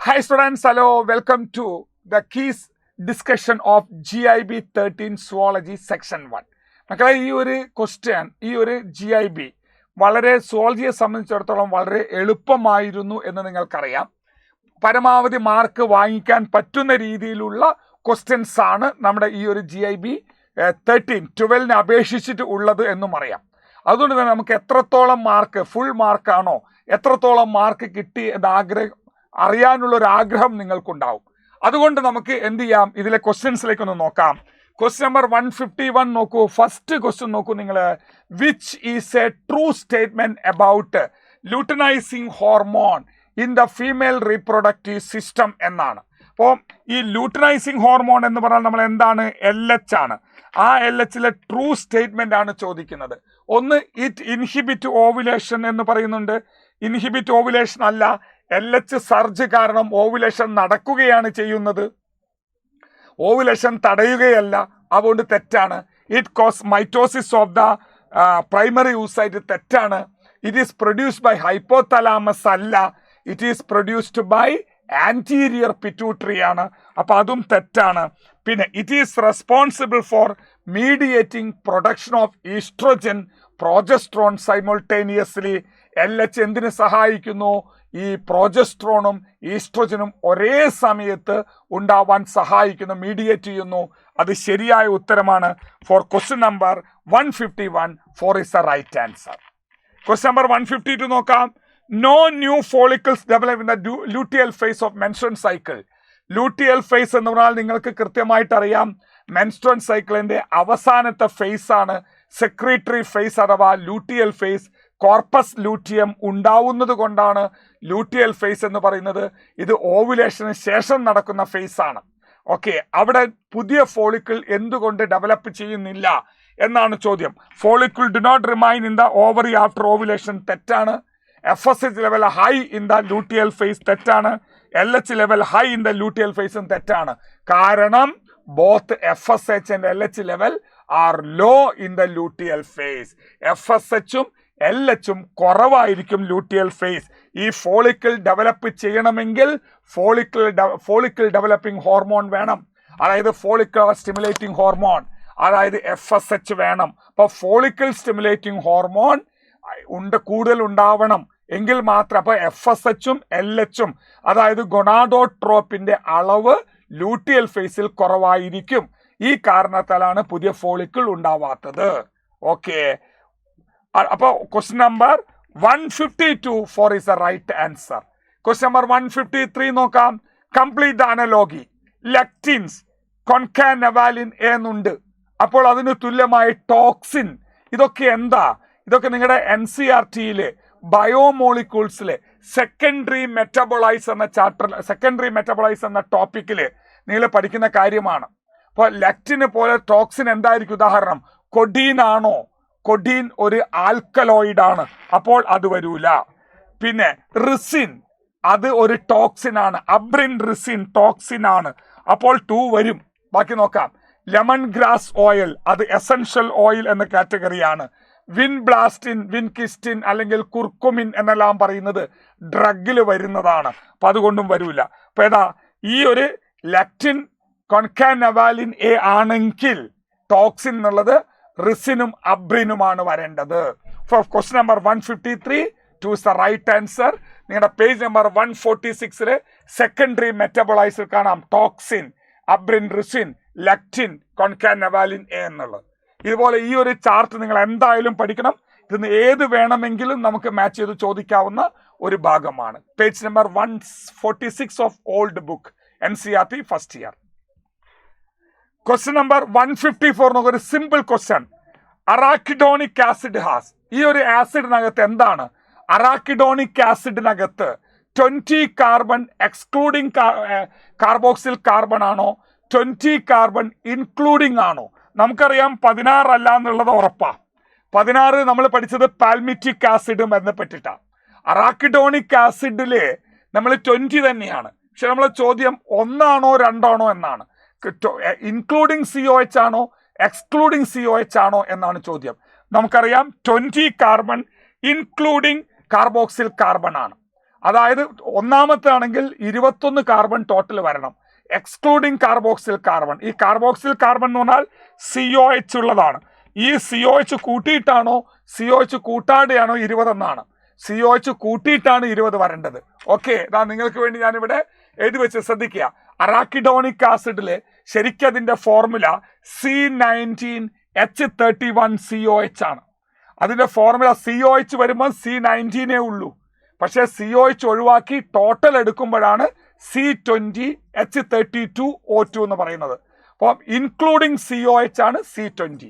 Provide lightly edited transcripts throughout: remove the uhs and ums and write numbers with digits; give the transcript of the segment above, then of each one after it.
Hi students, hello, welcome to the keys discussion of GIB 13 Zoology section 1. മക്കളെ ഈ ഒരു question GIB വളരെ സുവോളജിയെ സംബന്ധിച്ചിടത്തോളം വളരെ എളുപ്പമായിരുന്നു എന്ന് നിങ്ങൾക്കറിയാം. പരമാവധി മാർക്ക് വാങ്ങിക്കാൻ പറ്റുന്ന രീതിയിലുള്ള ക്വസ്റ്റ്യൻസ് ആണ് നമ്മുടെ ഈ ഒരു GIB 12 അപേക്ഷിച്ചിട്ട് ഉള്ളത് എന്നും അറിയാം. അതുകൊണ്ട് തന്നെ നമുക്ക് എത്രത്തോളം മാർക്ക്, ഫുൾ മാർക്കാണോ, എത്രത്തോളം മാർക്ക് കിട്ടി എന്ന് അറിയാനുള്ള ഒരു ആഗ്രഹം നിങ്ങൾക്കുണ്ടാവും. അതുകൊണ്ട് നമുക്ക് എന്ത് ചെയ്യാം, ഇതിലെ ക്വസ്റ്റ്യൻസിലേക്ക് ഒന്ന് നോക്കാം. ക്വസ്റ്റ്യൻ നമ്പർ 151 നോക്കൂ. ഫസ്റ്റ് ക്വസ്റ്റ്യൻ നോക്കൂ നിങ്ങൾ. Which is A true statement about luteinising hormone in the female reproductive system എന്നാണ്. അപ്പോൾ ഈ ലൂട്ടനൈസിങ് ഹോർമോൺ എന്ന് പറഞ്ഞാൽ നമ്മൾ എന്താണ്, LH ആണ്. ആ LHലെ ട്രൂ സ്റ്റേറ്റ്മെന്റ് ആണ് ചോദിക്കുന്നത്. ഒന്ന്, ഇറ്റ് ഇൻഹിബിറ്റ് ഓവുലേഷൻ എന്ന് പറയുന്നുണ്ട്. ഇൻഹിബിറ്റ് ഓവുലേഷൻ അല്ല, LH സർജ് കാരണം ഓവുലേഷൻ നടക്കുകയാണ് ചെയ്യുന്നത്, ഓവുലേഷൻ തടയുകയല്ല. അതുകൊണ്ട് തെറ്റാണ്. It cause mitosis of the primary oocyte, തെറ്റാണ്. It is produced by hypothalamus അല്ല, it is produced by anterior pituitary ആണ്. അപ്പം അതും തെറ്റാണ്. പിന്നെ it is responsible for mediating production of estrogen progesterone simultaneously. LH എന്തിനു സഹായിക്കുന്നു? ഈ പ്രോജസ്ട്രോണും ഈസ്ട്രോജനും ഒരേ സമയത്ത് ഉണ്ടാവാൻ സഹായിക്കുന്നു, മീഡിയേറ്റ് ചെയ്യുന്നു. അത് ശരിയായ ഉത്തരമാണ്. For question number 151 4 is the right answer. Question number 152 നോക്കാം. No new follicles develop in the luteal phase of menstrual cycle. Luteal phase എന്ന് പറഞ്ഞാൽ നിങ്ങൾക്ക് കൃത്യമായിട്ട് അറിയാം, മെൻസ്ട്രുവൽ സൈക്കിളിന്റെ അവസാനത്തെ ഫേസ് ആണ് സെക്രീറ്ററി ഫേസ് അഥവാ ലൂട്ടിയൽ ഫേസ്. കോർപ്പസ് ലൂട്ടിയം ഉണ്ടാവുന്നത് കൊണ്ടാണ് ലൂട്ടിയൽ ഫേസ് എന്ന് പറയുന്നത്. ഇത് ഓവുലേഷന് ശേഷം നടക്കുന്ന ഫേസ് ആണ്. ഓക്കെ, അവിടെ പുതിയ ഫോളിക്കിൾ എന്തുകൊണ്ട് ഡെവലപ്പ് ചെയ്യുന്നില്ല എന്നാണ് ചോദ്യം. Follicle do not remain in the ovary after ovulation, തെറ്റാണ്. FSH level high in the luteal phase, തെറ്റാണ്. LH level high in the luteal ഫേസും തെറ്റാണ്. കാരണം both FSH and LH level are low in the luteal phase. FSHും LHും കുറവായിരിക്കും luteal phase. ഈ follicle develop ചെയ്യണമെങ്കിൽ ഫോളിക്കിൾ ഡെവലപ്പിംഗ് ഹോർമോൺ വേണം, അതായത് ഫോളിക്കിൾ സ്റ്റിമുലേറ്റിംഗ് ഹോർമോൺ, അതായത് FSH വേണം. അപ്പോൾ ഫോളിക്കിൾ സ്റ്റിമുലേറ്റിംഗ് ഹോർമോൺ കൂടുതൽ ഉണ്ടാവണം എങ്കിൽ മാത്രം. അപ്പോൾ FSHും LHും അതായത് ഗൊണാഡോട്രോപ്പിന്റെ അളവ് ലൂട്ടിയൽ ഫേസിൽ കുറവായിരിക്കും. ഈ കാരണത്താലാണ് പുതിയ ഫോളിക്കിൾ ഉണ്ടാവാത്തത്. ഓക്കെ, അപ്പോൾ question number 152 4 is the right answer. Question number 153 നോക്കാം. Complete the analogy. Lectins, concanavalin എന്നുണ്ട്. അപ്പോൾ അതിന് തുല്യമായ ടോക്സിൻ. ഇതൊക്കെ എന്താ? ഇതൊക്കെ നിങ്ങളുടെ NCERTയിലെ ബയോമോളിക്യൂൾസിലെ സെക്കൻഡറി മെറ്റബോളൈസ് എന്ന ചാപ്റ്റർ, സെക്കൻഡറി മെറ്റബോളൈസ് എന്ന ടോപ്പിക്കിൽ നിങ്ങൾ പഠിക്കുന്ന കാര്യമാണ്. അപ്പോൾ ലെക്റ്റിന് പോലെ ടോക്സിൻ എന്തായിരിക്കും? ഉദാഹരണം, കൊഡീൻ ആണോ? കൊഡീൻ ഒരു ആൽക്കലോയിഡ് ആണ്, അപ്പോൾ അത് വരൂല. പിന്നെ റിസിൻ, അത് ഒരു ടോക്സിൻ ആണ്. അബ്രിൻ റിസിൻ ടോക്സിൻ ആണ്, അപ്പോൾ 2 വരും. ബാക്കി നോക്കാം. ലെമൺ ഗ്രാസ് ഓയിൽ, അത് എസൻഷ്യൽ ഓയിൽ എന്ന കാറ്റഗറിയാണ്. വിൻബ്ലാസ്റ്റിൻ, വിൻകിസ്റ്റിൻ അല്ലെങ്കിൽ കുർക്കുമിൻ എന്നെല്ലാം പറയുന്നത് ഡ്രഗിൽ വരുന്നതാണ്, അപ്പൊ അതുകൊണ്ടും വരൂല. അപ്പൊ ഏതാ ഈ ഒരു ലെക്റ്റിൻ കൊൺകാനവാലിൻ എ ആണെങ്കിൽ ടോക്സിൻ എന്നുള്ളത് റിസിനും അബ്രിനുമാണ് വരേണ്ടത്. For question number 153 2 is the right answer. നിങ്ങളുടെ പേജ് നമ്പർ 146 സെക്കൻഡറി മെറ്റബോളൈസിൽ കാണാം toxin, abrin, ricin, lectin, concanavalin A എന്നുള്ളത്. ഇതുപോലെ ഈ ഒരു ചാർട്ട് നിങ്ങൾ എന്തായാലും പഠിക്കണം. ഇതിന് ഏത് വേണമെങ്കിലും നമുക്ക് മാച്ച് ചെയ്ത് ചോദിക്കാവുന്ന ഒരു ഭാഗമാണ്. Page number 146 of old book, NCERT first year. Question number 154 നോക്കുക. ഒരു സിമ്പിൾ ക്വസ്റ്റ്യൻ. അറാക്കിഡോണിക് ആസിഡ് ഹാസ്, ഈ ഒരു ആസിഡിനകത്ത് എന്താണ്? അറാക്കിഡോണിക് ആസിഡിനകത്ത് 20 കാർബൺ എക്സ്ക്ലൂഡിങ് കാർബോക്സിൽ കാർബൺ ആണോ, 20 കാർബൺ ഇൻക്ലൂഡിങ് ആണോ? നമുക്കറിയാം 16 അല്ല എന്നുള്ളത് ഉറപ്പാ. 16 നമ്മൾ പഠിച്ചത് പാൽമിറ്റിക് ആസിഡ് ബന്ധപ്പെട്ടിട്ടാണ്. അറാക്കിഡോണിക് ആസിഡില് നമ്മൾ 20 തന്നെയാണ്. പക്ഷെ നമ്മളെ ചോദ്യം 1 ആണോ 2 ആണോ എന്നാണ്. ഇൻക്ലൂഡിങ് COH ആണോ എക്സ്ക്ലൂഡിങ് COH ആണോ എന്നാണ് ചോദ്യം. നമുക്കറിയാം 20 കാർബൺ ഇൻക്ലൂഡിങ് കാർബോക്സിൽ കാർബൺ ആണ്. അതായത് ഒന്നാമത്തെ ആണെങ്കിൽ 21 കാർബൺ ടോട്ടൽ വരണം, എക്സ്ക്ലൂഡിങ് കാർബോക്സിൽ കാർബൺ. ഈ കാർബോക്സിൽ കാർബൺ എന്ന് പറഞ്ഞാൽ COH ഉള്ളതാണ്. ഈ COH കൂട്ടിയിട്ടാണോ COH കൂട്ടാതെയാണോ 20 എന്നാണ്. COH കൂട്ടിയിട്ടാണ് 20 വരേണ്ടത്. ഓക്കെ, ഇതാ നിങ്ങൾക്ക് വേണ്ടി ഞാനിവിടെ എഴുതി വെച്ച് ശ്രദ്ധിക്കുക. അറാക്കിഡോണിക് ആസിഡില് ശരിക്കും അതിന്റെ ഫോർമുല C19H31COH ആണ്. അതിന്റെ ഫോർമുല COH വരുമ്പോൾ C19 ഉള്ളൂ. പക്ഷെ COH ഒഴിവാക്കി ടോട്ടൽ എടുക്കുമ്പോഴാണ് C20H32O2 എന്ന് പറയുന്നത്. അപ്പം ഇൻക്ലൂഡിങ് COH ആണ് C20,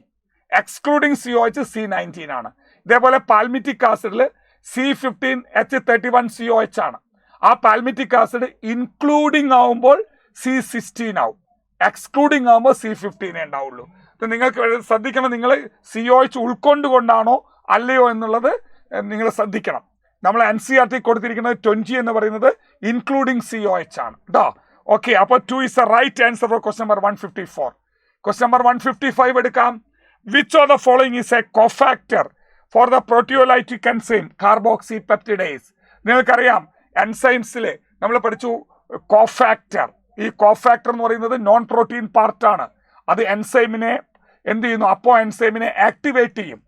എക്സ്ക്ലൂഡിങ് COH C19 ആണ്. ഇതേപോലെ പാൽമിറ്റിക് ആസിഡിൽ C15H31COH ആണ്. ആ പാൽമിറ്റിക് ആസിഡ് ഇൻക്ലൂഡിങ് ആവുമ്പോൾ C16 ആവും, എക്സ്ക്ലൂഡിങ് ആവുമ്പോൾ C15 ഉണ്ടാവുള്ളൂ. നിങ്ങൾക്ക് ശ്രദ്ധിക്കണം, നിങ്ങൾ COH ഉൾക്കൊണ്ടുകൊണ്ടാണോ അല്ലയോ എന്നുള്ളത് നിങ്ങൾ ശ്രദ്ധിക്കണം. നമ്മൾ NCERT കൊടുത്തിരിക്കുന്നത് 20 എന്ന് പറയുന്നത് ഇൻക്ലൂഡിങ് COH ആണ് കേട്ടോ. ഓക്കെ, അപ്പോൾ 2 is the right answer for question number 154. Question number 155 എടുക്കാം. Which of the following is a cofactor for the proteolytic enzyme carboxypeptidase? നിങ്ങൾക്കറിയാം എൻസൈംസിൽ നമ്മൾ പഠിച്ചു കോഫാക്ടർ. ഈ കോഫാക്ടർ എന്ന് പറയുന്നത് നോൺ പ്രോട്ടീൻ പാർട്ടാണ്. അത് എൻസൈമിനെ എന്ത് ചെയ്യുന്നു? അപ്പോൾ എൻസൈമിനെ ആക്ടിവേറ്റ് ചെയ്യും.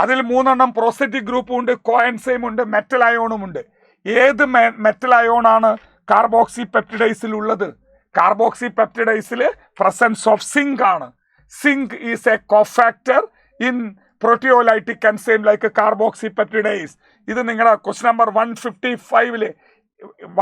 അതിൽ 3 എണ്ണം പ്രോസ്റ്ററ്റിക് ഗ്രൂപ്പും ഉണ്ട്, കോ എൻസൈം ഉണ്ട്, മെറ്റൽ അയോണും ഉണ്ട്. ഏത് മെറ്റൽ അയോൺ ആണ് കാർബോക്സി പെപ്റ്റിഡൈസിൽ ഉള്ളത്? കാർബോക്സി പെപ്റ്റിഡൈസിൽ പ്രസൻസ് ഓഫ് സിങ്ക് ആണ്. Zinc is a cofactor in proteolytic enzyme like carboxypeptidase. ഇത് നിങ്ങളുടെ question number 155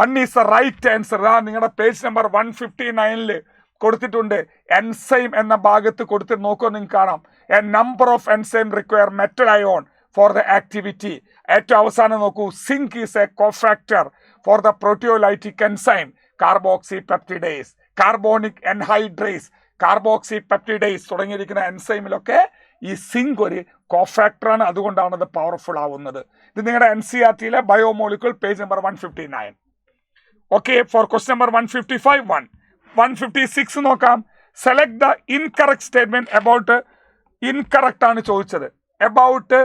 1 is a right answer. നിങ്ങളുടെ പേജ് നമ്പർ 159 കൊടുത്തിട്ടുണ്ട്. എൻസൈം എന്ന ഭാഗത്ത് കൊടുത്തിട്ട് നോക്കുക, നിങ്ങൾക്ക് കാണാം a number of enzyme require metal ion for the activity. ഏറ്റവും അവസാനം നോക്കൂ, zinc is a cofactor for the proteolytic enzyme carboxy peptidase, carbonic anhydrase, carboxy peptidase തുടങ്ങിയിരിക്കുന്ന എൻസൈമിലൊക്കെ ഈ സിങ്ക് ഒരു കോഫാക്ടറാണ്. അതുകൊണ്ടാണ് അത് പവർഫുൾ ആവുന്നത്. ഇത് നിങ്ങളുടെ NCERT biomolecule page number 159. Okay, four question number 155 156 നോക്കാം. Select the incorrect statement about. Incorrect ആണ് ചോദിച്ചത്. About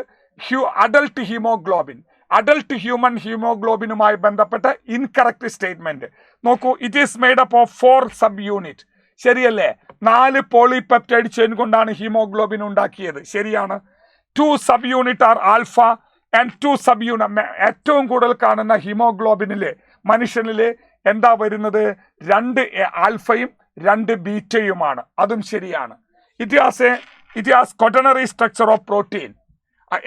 adult haemoglobin, adult human ഹീമോഗ്ലോബിനുമായി ബന്ധപ്പെട്ട ഇൻകറക്റ്റ് സ്റ്റേറ്റ്മെന്റ് നോക്കൂ. It is made up of 4 subunit. ശരിയല്ലേ? 4 പോളിപെപ്റ്റൈഡ് ചെയിൻ കൊണ്ടാണ് ഹീമോഗ്ലോബിൻ ഉണ്ടാക്കിയത്. ശരിയാണ്. 2 subunit are alpha and 2 subunit. ഏറ്റവും കൂടുതൽ കാണുന്ന ഹീമോഗ്ലോബിനില് മനുഷ്യനില് എന്താ വരുന്നത്? 2 ആൽഫയും 2 ബീറ്റയുമാണ്. അതും ശരിയാണ്. It has quaternary structure of protein.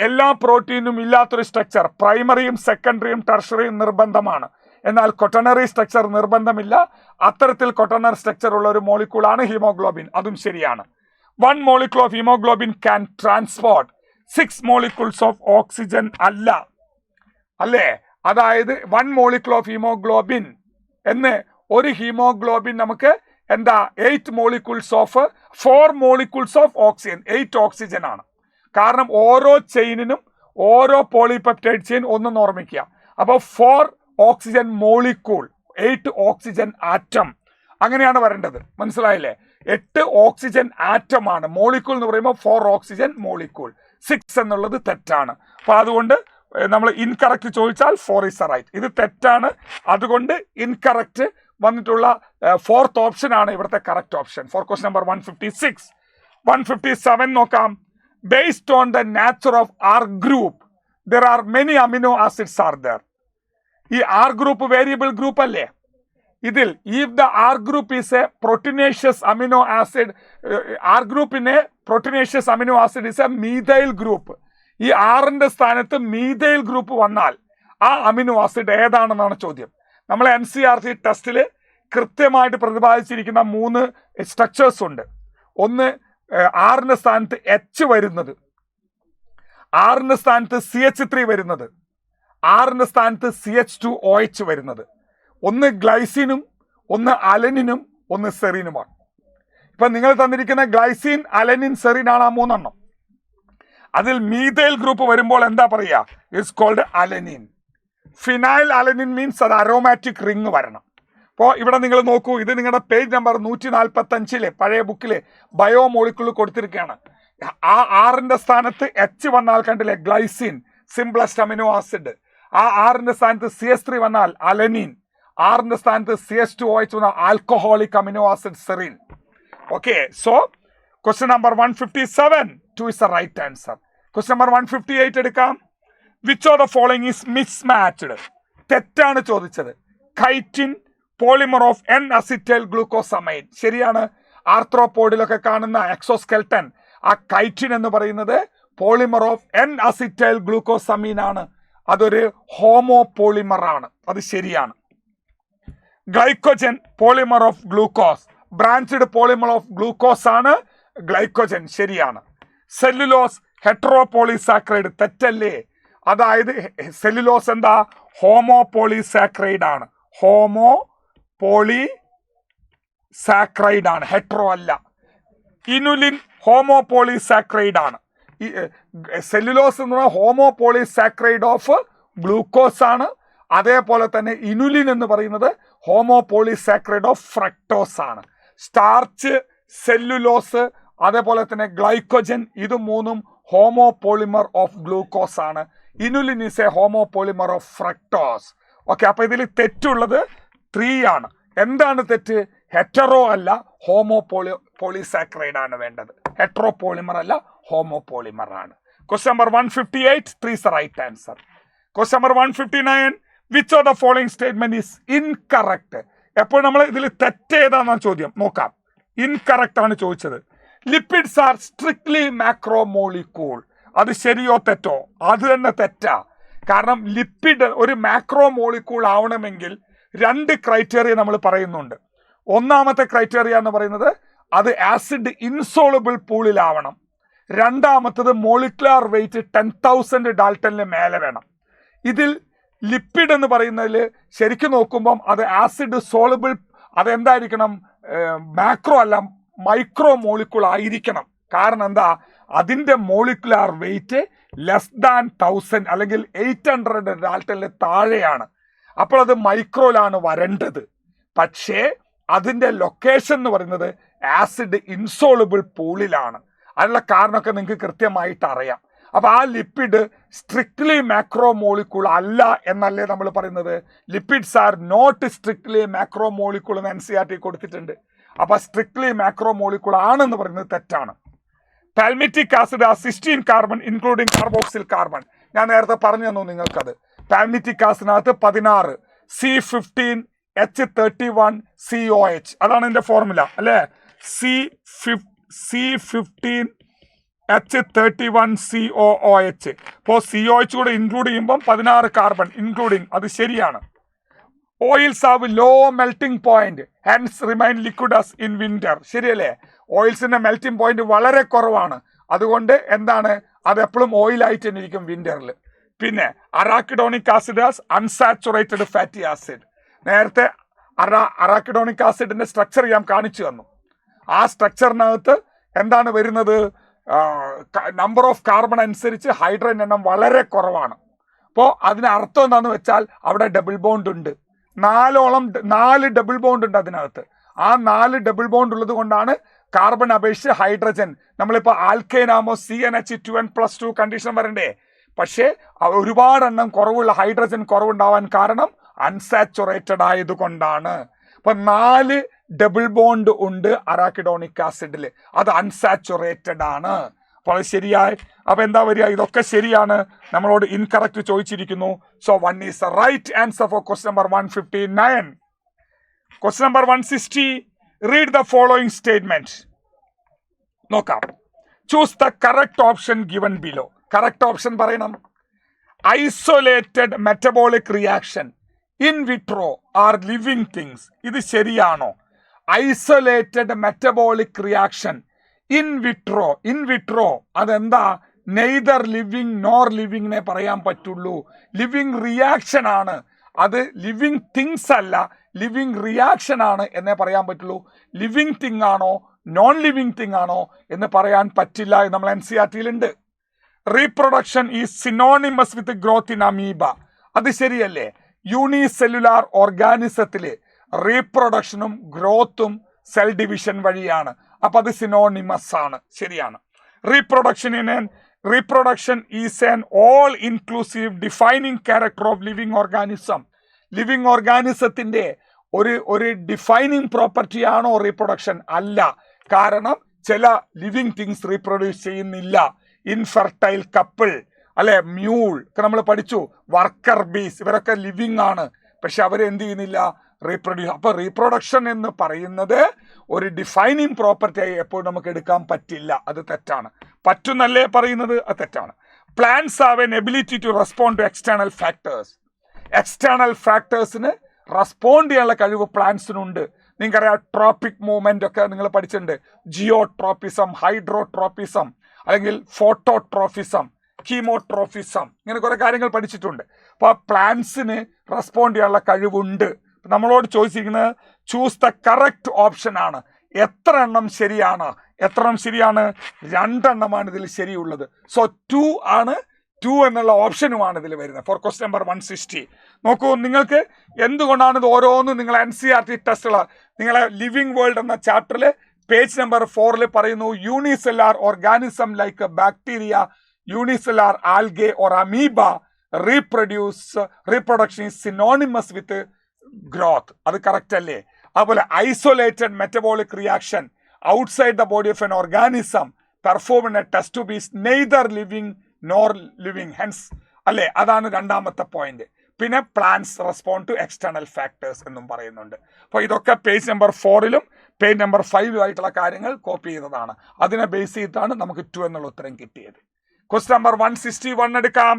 എല്ലാ പ്രോട്ടീനും ഇല്ലാത്തൊരു സ്ട്രക്ചർ പ്രൈമറിയും സെക്കൻഡറിയും ടെർഷറിയും നിർബന്ധമാണ്. എന്നാൽ ക്വാട്ടർണറി സ്ട്രക്ചർ നിർബന്ധമില്ല. അത്തരത്തിൽ ക്വാട്ടർണറി സ്ട്രക്ചർ ഉള്ള ഒരു മോളിക്യൂളാണ് ഹീമോഗ്ലോബിൻ. അതും ശരിയാണ്. 1 molecule of haemoglobin can transport 6 molecules of oxygen അല്ല, അല്ലേ? അതായത് 1 molecule ഓഫ് ഹീമോഗ്ലോബിൻ എന്ന് ഒരു ഹീമോഗ്ലോബിൻ നമുക്ക് എന്താ 8 molecules of 4 molecules of oxygen, 8 oxygen ആണ്. കാരണം ഓരോ ചെയിനിനും ഓരോ പോളിപെപ്റ്റൈഡ് ചെയിൻ ഒന്നും ഓർമ്മിക്കുക. അപ്പോൾ 4 ഓക്സിജൻ മോളിക്യൂൾ, 8 ഓക്സിജൻ ആറ്റം, അങ്ങനെയാണ് വരേണ്ടത്. മനസ്സിലായില്ലേ? 8 ഓക്സിജൻ ആറ്റം ആണ്. മോളിക്യൂൾ എന്ന് പറയുമ്പോൾ 4 ഓക്സിജൻ മോളിക്യൂൾ. 6 എന്നുള്ളത് തെറ്റാണ്. അപ്പൊ അതുകൊണ്ട് നമ്മൾ ഇൻകറക്റ്റ് ചോദിച്ചാൽ 4 is right. ഇത് തെറ്റാണ്. അതുകൊണ്ട് ഇൻകറക്റ്റ് വന്നിട്ടുള്ള 4th ഓപ്ഷൻ ആണ് ഇവിടുത്തെ correct option for question number 156. 157 നോക്കാം. Based on the nature of R group, there are many amino acids are there. ഈ R ഗ്രൂപ്പ് വേരിയബിൾ ഗ്രൂപ്പ് അല്ലേ? ഇതിൽ if the R group is a proteinaceous amino acid, R ഗ്രൂപ്പിനെ proteinaceous amino acid is a methyl group. ഈ ആറിന്റെ സ്ഥാനത്ത് methyl group വന്നാൽ ആ amino acid ഏതാണെന്നാണ് ചോദ്യം. നമ്മൾ NCERT ടെസ്റ്റിൽ കൃത്യമായിട്ട് പ്രതിപാദിച്ചിരിക്കുന്ന 3 സ്ട്രക്ചേഴ്സ് ഉണ്ട്. ഒന്ന് ആറിന്റെ സ്ഥാനത്ത് H വരുന്നത്, ആറിന്റെ സ്ഥാനത്ത് CH3 വരുന്നത്, ആറിന്റെ സ്ഥാനത്ത് CH2OH വരുന്നത്. ഒന്ന് ഗ്ലൈസിനും, ഒന്ന് അലനിനും, ഒന്ന് സെറിനുമാണ്. ഇപ്പൊ നിങ്ങൾ തന്നിരിക്കുന്ന ഗ്ലൈസിൻ, അലനിൻ, സെറിൻ ആണ് ആ 3 എണ്ണം. അതിൽ മീഥൈൽ ഗ്രൂപ്പ് വരുമ്പോൾ എന്താ പറയുക? It's called alanine. Phenylalanine means അത് അരോമാറ്റിക് റിങ് വരണം. അപ്പോൾ ഇവിടെ നിങ്ങൾ നോക്കൂ, ഇത് നിങ്ങളുടെ പേജ് നമ്പർ 145 പഴയ ബുക്കിലെ ബയോമോളിക്യൂൾ കൊടുത്തിരിക്കുകയാണ്. ആ ആറിന്റെ സ്ഥാനത്ത് H വന്നാൽ കണ്ടില്ലേ? Glycine, simplest amino acid. ആ ആറിന്റെ സ്ഥാനത്ത് CH3 വന്നാൽ അലനിൻ, ആറിന്റെ സ്ഥാനത്ത് CH2OH വന്നാൽ alcoholic amino acid serine. Okay, so question number 157 2 is the right answer. Question number 158 എടുക്കാം. Which of the following is mismatched? തെറ്റാണ് ചോദിച്ചത്. Chitin polymer of N acetyl glucosamine. ശരിയാണ്. ആർത്രോപോഡിലൊക്കെ കാണുന്ന എക്സോസ്കെൽട്ടൻ, ആ കൈറ്റിൻ എന്ന് പറയുന്നത് polymer of N acetyl glucosamine ആണ്. അതൊരു ഹോമോപോളിമർ ആണ്. അത് ശരിയാണ്. Glycogen polymer of glucose, branched polymer of glucose ആണ് ഗ്ലൈക്കോജൻ. ശരിയാണ്. സെല്ലുലോസ് ഹെട്രോപോളിസാക്രൈഡ്. തെറ്റല്ലേ? അതായത് സെല്ലുലോസ് എന്താ? ഹോമോപോളിസാക്രൈഡ് ആണ്. ഹോമോപോളിസാക്രൈഡ് ആണ്, ഹെട്രോ അല്ല. ഇനുലിൻ ഹോമോപോളിസാക്രൈഡ് ആണ്. സെല്ലുലോസ് എന്ന് പറഞ്ഞാൽ ഹോമോപോളിസാക്രൈഡ് ഓഫ് ഗ്ലൂക്കോസ് ആണ്. അതേപോലെ തന്നെ ഇനുലിൻ എന്ന് പറയുന്നത് ഹോമോപോളിസാക്രൈഡ് ഓഫ് ഫ്രക്ടോസ് ആണ്. സ്റ്റാർച്ച്, സെല്ലുലോസ്, അതേപോലെ തന്നെ ഗ്ലൈക്കോജൻ, ഇത് മൂന്നും ഹോമോപോളിമർ ഓഫ് ഗ്ലൂക്കോസ് ആണ്. Inulin is A homopolymer of fructose. Okay, അപ്പൊ ഇതിൽ തെറ്റുള്ളത് 3 ആണ്. എന്താണ് തെറ്റ്? ഹെറ്ററോ അല്ല, പോളിസാക്രൈഡ് ആണ് വേണ്ടത്. ഹെട്രോപോളിമർ അല്ല, ഹോമോപോളിമർ ആണ്. Question number 158 3 is the right answer. Question number 159 which of the following statement is incorrect? എപ്പോൾ നമ്മൾ ഇതിൽ തെറ്റേതാണെന്നാണ് ചോദ്യം. നോക്കാം. ഇൻകറക്റ്റ് ആണ് ചോദിച്ചത്. Lipids are strictly macromolecule. അത് ശരിയോ തെറ്റോ? അത് തന്നെ തെറ്റാ. കാരണം ലിപ്പിഡ് ഒരു മാക്രോമോളിക്യൂൾ ആവണമെങ്കിൽ 2 ക്രൈറ്റീരിയ നമ്മൾ പറയുന്നുണ്ട്. ഒന്നാമത്തെ ക്രൈറ്റീരിയ എന്ന് പറയുന്നത് അത് ആസിഡ് ഇൻസോളബിൾ പൂളിലാവണം. രണ്ടാമത്തത് മോളിക്കുലാർ വെയിറ്റ് 10,000 ഡാൽട്ടണിന് മേലെ വേണം. ഇതിൽ ലിപ്പിഡ് എന്ന് പറയുന്നതിൽ ശരിക്കും നോക്കുമ്പം അത് ആസിഡ് സോളബിൾ, അതെന്തായിരിക്കണം? മാക്രോ അല്ല, മൈക്രോ മോളിക്യൂൾ ആയിരിക്കണം. കാരണം എന്താ? അതിൻ്റെ മോളിക്കുലാർ വെയിറ്റ് ലെസ് ദാൻ 1000 അല്ലെങ്കിൽ 800 ഡാൽട്ടണിന് താഴെയാണ്. അപ്പോൾ അത് മൈക്രോയിലാണ് വരേണ്ടത്. പക്ഷേ അതിൻ്റെ ലൊക്കേഷൻ എന്ന് പറയുന്നത് ആസിഡ് ഇൻസോളബിൾ പൂളിലാണ്. അതിനുള്ള കാരണമൊക്കെ നിങ്ങൾക്ക് കൃത്യമായിട്ട് അറിയാം. അപ്പൊ ആ ലിപ്പിഡ് സ്ട്രിക്ട്ലി മാക്രോമോളിക്യൂൾ അല്ല എന്നല്ലേ നമ്മൾ പറയുന്നത്? Lipids are not strictly macromolecule എന്ന് NCERT കൊടുത്തിട്ടുണ്ട്. അപ്പൊ സ്ട്രിക്ട്ലി മാക്രോമോളിക്യൂൾ ആണെന്ന് പറയുന്നത് തെറ്റാണ്. പാൽമിറ്റിക് ആസിഡ് ആ 16 കാർബൺ ഇൻക്ലൂഡിങ് കാർബോക്സിൽ കാർബൺ. ഞാൻ നേരത്തെ പറഞ്ഞു തന്നു നിങ്ങൾക്കത്. പാൽമിറ്റിക് ആസിഡിനകത്ത് 16 C15H31COH, അതാണ് എന്റെ ഫോർമുല അല്ലേ? C15H31COOH. അപ്പോൾ COH കൂടെ ഇൻക്ലൂഡ് ചെയ്യുമ്പോൾ 16 കാർബൺ ഇൻക്ലൂഡിങ്, അത് ശരിയാണ്. Oils have low melting point hence remain liquids in winter. ശരിയല്ലേ? ഓയിൽസിന്റെ മെൽറ്റിംഗ് പോയിന്റ് വളരെ കുറവാണ്. അതുകൊണ്ട് എന്താണ്? അത് എപ്പോഴും ഓയിലായിട്ട് തന്നെ ഇരിക്കും വിന്ററിൽ. പിന്നെ അറാക്കിഡോണിക് ആസിഡ് അൺസാച്ചുറേറ്റഡ് ഫാറ്റി ആസിഡ്. നേരത്തെ അറാക്കിഡോണിക് ആസിഡിന്റെ സ്ട്രക്ചർ ഞാൻ കാണിച്ചു തന്നു. ആ സ്ട്രക്ചറിനകത്ത് എന്താണ് വരുന്നത്? നമ്പർ ഓഫ് കാർബൺ അനുസരിച്ച് ഹൈഡ്രജൻ എണ്ണം വളരെ കുറവാണ്. അപ്പോൾ അതിന് അർത്ഥം എന്താണെന്ന് വെച്ചാൽ അവിടെ ഡബിൾ ബോണ്ട് ഉണ്ട്. 4 ഡബിൾ ബോണ്ട് ഉണ്ട് അതിനകത്ത്. ആ 4 ഡബിൾ ബോണ്ട് ഉള്ളത് കൊണ്ടാണ് കാർബൺ അപേക്ഷിച്ച് ഹൈഡ്രജൻ, നമ്മളിപ്പോൾ ആൽക്കൈൻ ആകുമ്പോൾ CnH2n+2 കണ്ടീഷൻ വരണ്ടേ? പക്ഷേ ഒരുപാട് എണ്ണം കുറവുള്ള ഹൈഡ്രജൻ കുറവുണ്ടാവാൻ കാരണം അൺസാച്ചുറേറ്റഡ് ആയതുകൊണ്ടാണ്. അപ്പൊ 4 ഡബിൾ ബോണ്ട് ഉണ്ട് അറാക്കിഡോണിക് ആസിഡിൽ, അത് അൺസാച്ചുറേറ്റഡ് ആണ്. അപ്പോൾ അത് ശരിയായി. അപ്പൊ എന്താ വരിക? ഇതൊക്കെ ശരിയാണ്. നമ്മളോട് ഇൻകറക്റ്റ് ചോദിച്ചിരിക്കുന്നു. So 1 is the right answer for question number 159. Question number 160. Read the following statement. നോക്കാം. Choose the correct option given below. Correct option പറയണം. Isolated metabolic reaction in vitro are living things. ഇത് ശരിയാണോ? Isolated metabolic reaction in vitro അതെന്താ? Neither living nor ലിവിങ്ങിനെ പറയാൻ പറ്റുള്ളൂ. Living reaction ആണ് അത്, ലിവിങ് തിങ്സ് അല്ല, ലിവിങ് റിയാക്ഷൻ ആണ് എന്നേ പറയാൻ പറ്റുള്ളൂ. ലിവിങ് തിങ് ആണോ നോൺ ലിവിങ് തിങ് ആണോ എന്ന് പറയാൻ പറ്റില്ല. നമ്മൾ NCERT-ലുണ്ട്. Reproduction is synonymous with growth in amoeba. അത് ശരിയല്ലേ? യൂണിസെല്ലുലാർ ഓർഗാനിസത്തില് റീപ്രൊഡക്ഷനും ഗ്രോത്തും സെൽ ഡിവിഷൻ വഴിയാണ്. അപ്പൊ അത് സിനോണിമസ് ആണ്, ശരിയാണ്. Reproduction in reproduction is an all-inclusive defining character of living organism. Living ഓർഗാനിസത്തിന്റെ ഒരു ഡിഫൈനിങ് പ്രോപ്പർട്ടി ആണോ റീപ്രൊഡക്ഷൻ? അല്ല. കാരണം ചില ലിവിങ് തിങ്സ് റീപ്രൊഡ്യൂസ് ചെയ്യുന്നില്ല. ഇൻഫെർട്ടൈൽ കപ്പിൾ, അല്ലെ, മ്യൂൾ ഒക്കെ നമ്മൾ പഠിച്ചു, വർക്കർ ബീസ്, ഇവരൊക്കെ ലിവിങ് ആണ്, പക്ഷെ അവരെന്ത് ചെയ്യുന്നില്ല? റീപ്രൊഡ്യൂസ്. അപ്പൊ റീപ്രൊഡക്ഷൻ എന്ന് പറയുന്നത് ഒരു ഡിഫൈനിങ് പ്രോപ്പർട്ടി ആയി എപ്പോഴും നമുക്ക് എടുക്കാൻ പറ്റില്ല. അത് തെറ്റാണ്. പറ്റുന്നല്ലേ പറയുന്നത്? അത് തെറ്റാണ്. Plants have an ability to respond to external factors. External ഫാക്ടേഴ്സിന് റെസ്പോണ്ട് ചെയ്യാനുള്ള കഴിവ് പ്ലാന്റ്സിനുണ്ട്. നിങ്ങൾക്കറിയാം, ട്രോപ്പിക് മൂവ്മെന്റ് ഒക്കെ നിങ്ങൾ പഠിച്ചിട്ടുണ്ട്. ജിയോട്രോപ്പിസം, ഹൈഡ്രോട്രോപ്പിസം, അല്ലെങ്കിൽ ഫോട്ടോട്രോഫിസം, കീമോട്രോഫിസം, ഇങ്ങനെ കുറെ കാര്യങ്ങൾ പഠിച്ചിട്ടുണ്ട്. അപ്പൊ പ്ലാന്റ്സിന് റെസ്പോണ്ട് ചെയ്യാനുള്ള കഴിവുണ്ട്. നമ്മളോട് ചോദിച്ചിരിക്കുന്നത് ചൂസ് ദ കറക്റ്റ് ഓപ്ഷൻ ആണ്. എത്ര എണ്ണം ശരിയാണ്? 2 എണ്ണമാണ് ഇതിൽ ശരിയുള്ളത്. സോ 2 ആണ്. 2 എന്നുള്ള ഓപ്ഷനുമാണ് ഇതിൽ വരുന്നത് ഫോർ ക്വസ്റ്റ്യൻ നമ്പർ 160. നോക്കൂ, നിങ്ങൾക്ക് എന്തുകൊണ്ടാണ് ഇത് ഓരോന്നും നിങ്ങൾ NCERT ടെസ്റ്റുകൾ, നിങ്ങളെ ലിവിങ് വേൾഡ് എന്ന ചാപ്റ്ററിൽ പേജ് നമ്പർ 4 പറയുന്നു, unicellular organism like bacteria, unicellular algae or amoeba reproduction is synonymous with growth. അത് കറക്റ്റ് അല്ലേ? അതുപോലെ isolated metabolic reaction outside the body of an organism perform in a test to be neither living nor living, hence, അല്ലേ? അതാണ് 2ാമത്തെ point. പിന്നെ plants respond to external factors എന്നും പറയുന്നുണ്ട്. അപ്പോൾ ഇതൊക്കെ പേജ് നമ്പർ 4 പേജ് നമ്പർ 5 ആയിട്ടുള്ള കാര്യങ്ങൾ കോപ്പി ചെയ്തതാണ്. അതിനെ ബേസ് ചെയ്തിട്ടാണ് നമുക്ക് 2 എന്നുള്ള ഉത്തരം കിട്ടിയത്. ക്വസ്റ്റ്യൻ നമ്പർ 161 എടുക്കാം.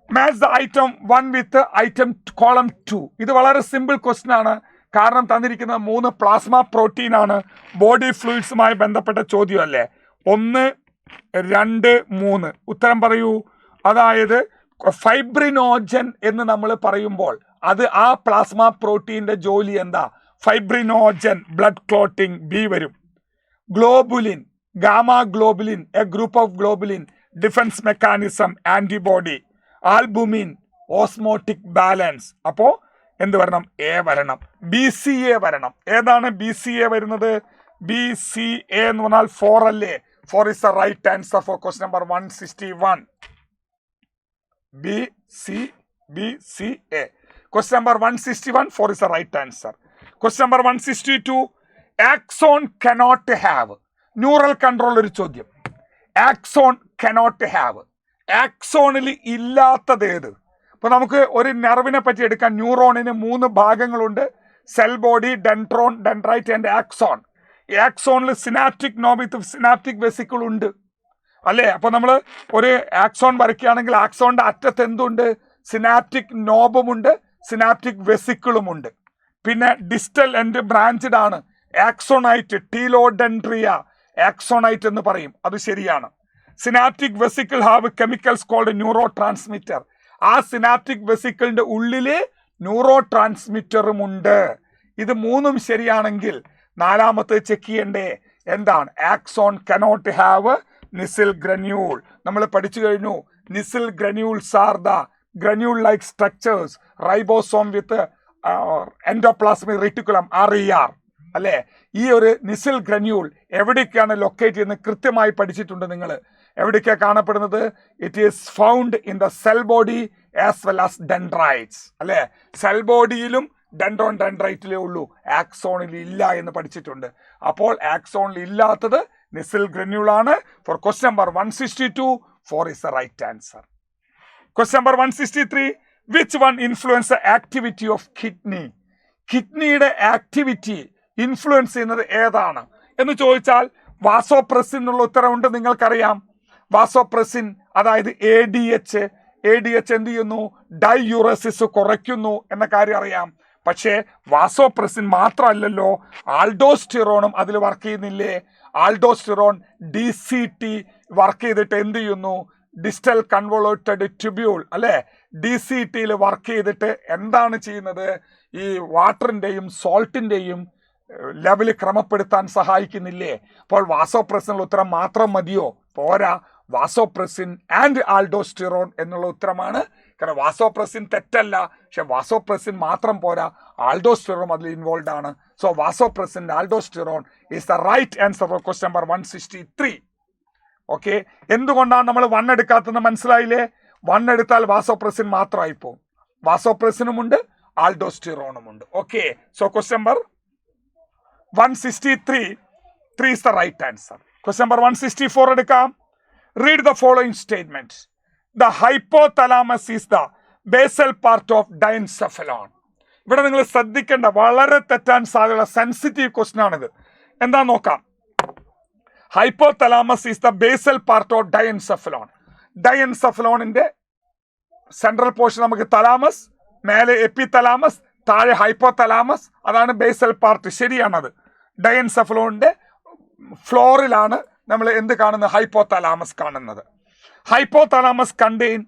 Match the item 1 with item column 2. ഇത് വളരെ സിമ്പിൾ ക്വസ്റ്റ്യൻ ആണ്. കാരണം തന്നിരിക്കുന്ന 3 പ്ലാസ്മ പ്രോട്ടീൻ ആണ്. ബോഡി ഫ്ലൂയിഡ്സുമായി ബന്ധപ്പെട്ട ചോദ്യമല്ലേ. 1, 2, 3 ഉത്തരം പറയൂ. അതായത് ഫൈബ്രിനോജൻ എന്ന് നമ്മൾ പറയുമ്പോൾ അത് ആ പ്ലാസ്മ പ്രോട്ടീന്റെ ജോലി എന്താ? ഫൈബ്രിനോജൻ, ബ്ലഡ് ക്ലോട്ടിംഗ്, ബി വരും. Globulin, gamma globulin, A group of globulin, defence mechanism, antibody. Albumin, osmotic balance. അപ്പോ എന്ത് വരണം? എ വരണം. BCA വരണം. ഏതാണ് BCA വരുന്നത്? BCA എന്ന് പറഞ്ഞാൽ 4 അല്ലേ? 4 is the right answer for question number 161. BCA. Question number 161, 4 is the right answer. Question number 162, axon cannot have. Neural control ഒരു ചോദ്യം. Axon cannot have. ആക്സോണിൽ ഇല്ലാത്തത് ഏത്? ഇപ്പൊ നമുക്ക് ഒരു നെർവിനെ പറ്റി എടുക്കാൻ. ന്യൂറോണിന് 3 ഭാഗങ്ങളുണ്ട്: cell body, dendron, dendrite and axon. ഈ ആക്സോണിൽ സിനാപ്റ്റിക് നോബ് വിത്ത് സിനാപ്റ്റിക് വെസിക്കിൾ ഉണ്ട്, അല്ലേ? അപ്പൊ നമ്മൾ ഒരു ആക്സോൺ വരയ്ക്കുകയാണെങ്കിൽ ആക്സോണിന്റെ അറ്റത്ത് എന്തുണ്ട്? സിനാപ്റ്റിക് നോബുമുണ്ട്, സിനാപ്റ്റിക് വെസിക്കിളുമുണ്ട്. പിന്നെ ഡിസ്റ്റൽ എൻഡ് ബ്രാഞ്ചഡ് ആണ്. ആക്സോണൈറ്റ്, ടീലോഡെൻഡ്രിയ ആക്സോണൈറ്റ് എന്ന് പറയും. അത് ശരിയാണ്. Synaptic vesicle have chemicals called neurotransmitter. ആ സിനാപ്റ്റിക് വെസിക്കിളിന്റെ ഉള്ളില് ന്യൂറോ ട്രാൻസ്മിറ്ററും ഉണ്ട്. ഇത് 3ഉം ശരിയാണെങ്കിൽ 4ാമത്തെ ചെക്ക് ചെയ്യണ്ടേ? എന്താണ്? Axon cannot have Nissl granule. നമ്മൾ പഠിച്ചു കഴിഞ്ഞു. Nissl granules are the granule like structures, ribosome with endoplasmic reticulum, RER, അല്ലേ? ഈ ഒരു നിസിൽ ഗ്രന്യൂൾ എവിടേക്കാണ് ലൊക്കേറ്റ് ചെയ്യുന്നത് കൃത്യമായി പഠിച്ചിട്ടുണ്ട് നിങ്ങൾ. എവിടേക്കാണ് കാണപ്പെടുന്നത്? It is found in the cell body as well as dendrites, അല്ലേ? സെൽ ബോഡിയിലും ഡെൻഡ്രോൺ ഡെൻഡ്രൈറ്റിലേ ഉള്ളൂ, ആക്സോണിൽ ഇല്ല എന്ന് പഠിച്ചിട്ടുണ്ട്. അപ്പോൾ ആക്സോണിൽ ഇല്ലാത്തത് നിസിൽ ഗ്രന്യൂൾ ആണ്. For question number 162, 4 is the right answer. Question number 163, which one influence the activity of kidney? കിഡ്നിയുടെ activity influence ചെയ്യുന്നത് ഏതാണ് എന്ന് ചോദിച്ചാൽ വാസോപ്രസിൻ എന്നുള്ള ഉത്തരവുണ്ട്. നിങ്ങൾക്കറിയാം വാസോപ്രസിൻ, അതായത് ADH എന്ത് ചെയ്യുന്നു? ഡൈയൂറസിസ് കുറയ്ക്കുന്നു എന്ന കാര്യം അറിയാം. പക്ഷേ വാസോപ്രസിൻ മാത്രമല്ലല്ലോ, ആൾഡോസ്റ്റിറോണും അതിൽ വർക്ക് ചെയ്യുന്നില്ലേ? ആൾഡോസ്റ്റിറോൺ DCT വർക്ക് ചെയ്തിട്ട് എന്ത് ചെയ്യുന്നു? ഡിസ്റ്റൽ കൺവോൾട്ടഡ് ട്യൂബ്യൂൾ, അല്ലെ? DCTയിൽ വർക്ക് ചെയ്തിട്ട് എന്താണ് ചെയ്യുന്നത്? ഈ വാട്ടറിന്റെയും സോൾട്ടിന്റെയും ലെവല് ക്രമപ്പെടുത്താൻ സഹായിക്കുന്നില്ലേ? അപ്പോൾ വാസോപ്രസിനുള്ള ഉത്തരം മാത്രം മതിയോ? പോരാ. വാസോപ്രസിൻ ആൻഡ് ആൾഡോസ്റ്റിറോൺ എന്നുള്ള ഉത്തരമാണ്. കാരണം വാസോപ്രസിൻ തെറ്റല്ല, പക്ഷെ വാസോപ്രസിൻ മാത്രം പോരാ, ആൾഡോസ്റ്റിറോൺ അതിൽ ഇൻവോൾവ് ആണ്. So vasopressin aldosterone is the right answer for question number 163. Okay, എന്തുകൊണ്ടാണ് നമ്മൾ 1 എടുക്കാത്തതെന്ന് മനസ്സിലായില്ലേ? 1 എടുത്താൽ വാസോപ്രസിൻ മാത്രമായി പോകും. വാസോപ്രസിനും ഉണ്ട്, ആൾഡോസ്റ്റിറോണും ഉണ്ട്. Okay, so question number 163 is the right answer. Question number 164 എടുക്കാം. Read the following statement. The hypothalamus is the basal part of diencephalon. ഇവിടെ നിങ്ങൾ ശ്രദ്ധിക്കേണ്ട വളരെ തെറ്റാൻ സാധ്യതയുള്ള സെൻസിറ്റീവ് ക്വസ്റ്റ്യൻ ആണിത്. എന്താ നോക്കാം. Hypothalamus is the basal part of diencephalon. ഡയൻസെഫലോണിന്റെ സെൻട്രൽ പോർഷൻ നമുക്ക് തലാമസ്, മേലെ എപ്പിതലാമസ്, താഴെ ഹൈപ്പോതലാമസ്, അതാണ് ബേസൽ പാർട്ട്. ശരിയാണത്. ഡയൻസെഫലോണിന്റെ ഫ്ലോറിലാണ് നമ്മൾ എന്ത് കാണുന്നത്? ഹൈപ്പോതലാമസ് കാണുന്നത്. Hypothalamus contain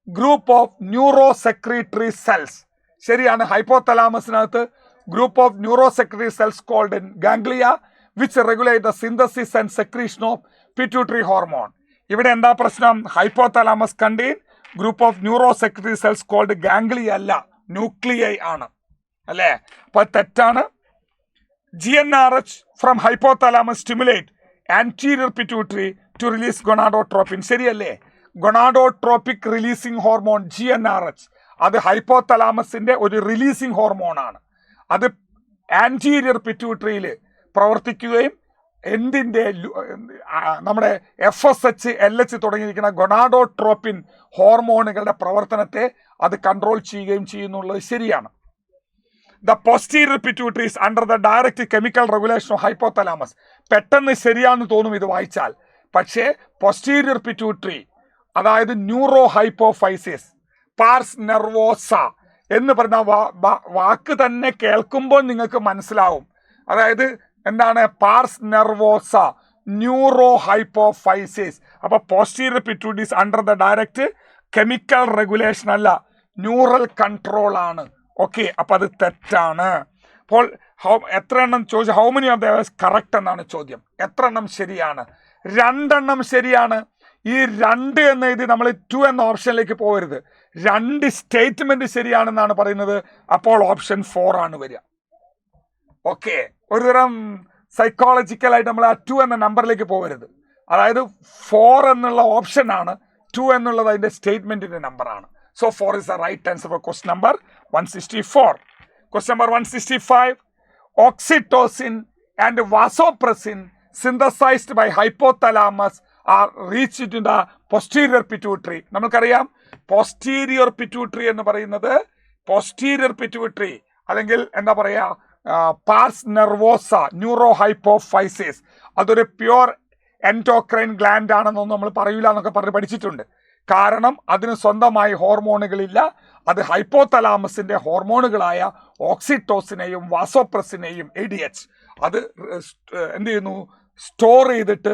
group of neuro secretory cells. ശരിയാണ്. ഹൈപ്പോതലാമസിനകത്ത് group of neuro secretory cells called ganglia which regulate the synthesis and secretion of pituitary hormone. ഇവിടെ എന്താ പ്രശ്നം? Hypothalamus contain group of neuro secretory cells called ganglia അല്ല, nuclei ആണ്. അല്ലേ? അപ്പൊ തെറ്റാണ്. GnRH from hypothalamus stimulate anterior pituitary to release gonadotropin. ശരിയല്ലേ? Gonadotropic releasing hormone GnRH അത് ഹൈപ്പോതലാമസിന്റെ ഒരു റിലീസിംഗ് ഹോർമോൺ ആണ്. അത് ആന്റീരിയർ പിറ്റ്യൂട്ടറിയിൽ പ്രവർത്തിക്കുകയും എന്തിന്റെ നമ്മുടെ FSH LH തുടങ്ങിയിരിക്കുന്ന ഗൊണാഡോട്രോപ്പിൻ ഹോർമോണുകളുടെ പ്രവർത്തനത്തെ അത് കൺട്രോൾ ചെയ്യുകയും ചെയ്യുന്നുള്ളത് ശരിയാണ്. The posterior pituitary is under the direct chemical regulation of hypothalamus. പെട്ടെന്ന് ശരിയാണെന്ന് തോന്നും ഇത് വായിച്ചാൽ. പക്ഷേ posterior pituitary അതായത് ന്യൂറോ ഹൈപ്പോഫൈസിസ്, പാർസ് നെർവോസ എന്ന് പറഞ്ഞ വാക്ക് തന്നെ കേൾക്കുമ്പോൾ നിങ്ങൾക്ക് മനസ്സിലാവും. അതായത് എന്താണ് പാർസ് നെർവോസ, ന്യൂറോ ഹൈപ്പോഫൈസിസ്. അപ്പൊ posterior pituitary is under the direct chemical regulation അല്ല, ന്യൂറൽ കൺട്രോൾ ആണ്. ഓക്കെ, അപ്പൊ അത് തെറ്റാണ്. അപ്പോൾ എത്ര എണ്ണം ചോദിച്ചു? How many of the correct എന്നാണ് ചോദ്യം. എത്ര എണ്ണം ശരിയാണ്? 2 എണ്ണം ശരിയാണ്. ഈ 2 എന്ന് എഴുതി നമ്മൾ 2 എന്ന ഓപ്ഷനിലേക്ക് പോകരുത്. 2 സ്റ്റേറ്റ്മെന്റ് ശരിയാണെന്നാണ് പറയുന്നത്. അപ്പോൾ ഓപ്ഷൻ 4 ആണ് വരിക. ഓക്കെ, ഒരു തരം സൈക്കോളജിക്കലായിട്ട് നമ്മൾ ആ 2 എന്ന നമ്പറിലേക്ക് പോകരുത്. അതായത് 4 എന്നുള്ള ഓപ്ഷൻ ആണ്, 2 എന്നുള്ളത് അതിന്റെ സ്റ്റേറ്റ്മെന്റിന്റെ നമ്പറാണ്. So 4 is the right answer for question number 164. Question number 165. Oxytocin and vasopressin synthesized by hypothalamus are reached in the posterior pituitary. നമുക്കറിയാം posterior pituitary എന്ന് പറയുന്നത് posterior pituitary അല്ലെങ്കിൽ എന്താ പറയാ പാർസ് നെർവോസ, ന്യൂറോ ഹൈപ്പോഫൈസിസ്, അതൊരു പ്യുവർ എൻഡോക്രൈൻ ഗ്ലാൻഡ് ആണെന്നൊന്നും നമ്മൾ പറയൂല എന്നൊക്കെ പറഞ്ഞ് പഠിച്ചിട്ടുണ്ട്. കാരണം അതിന് സ്വന്തമായി ഹോർമോണുകളില്ല. അത് ഹൈപ്പോതലാമസിന്റെ ഹോർമോണുകളായ ഓക്സിറ്റോസിനെയും വാസോപ്രസിനെയും ADH അത് എന്ത് ചെയ്യുന്നു? സ്റ്റോർ ചെയ്തിട്ട്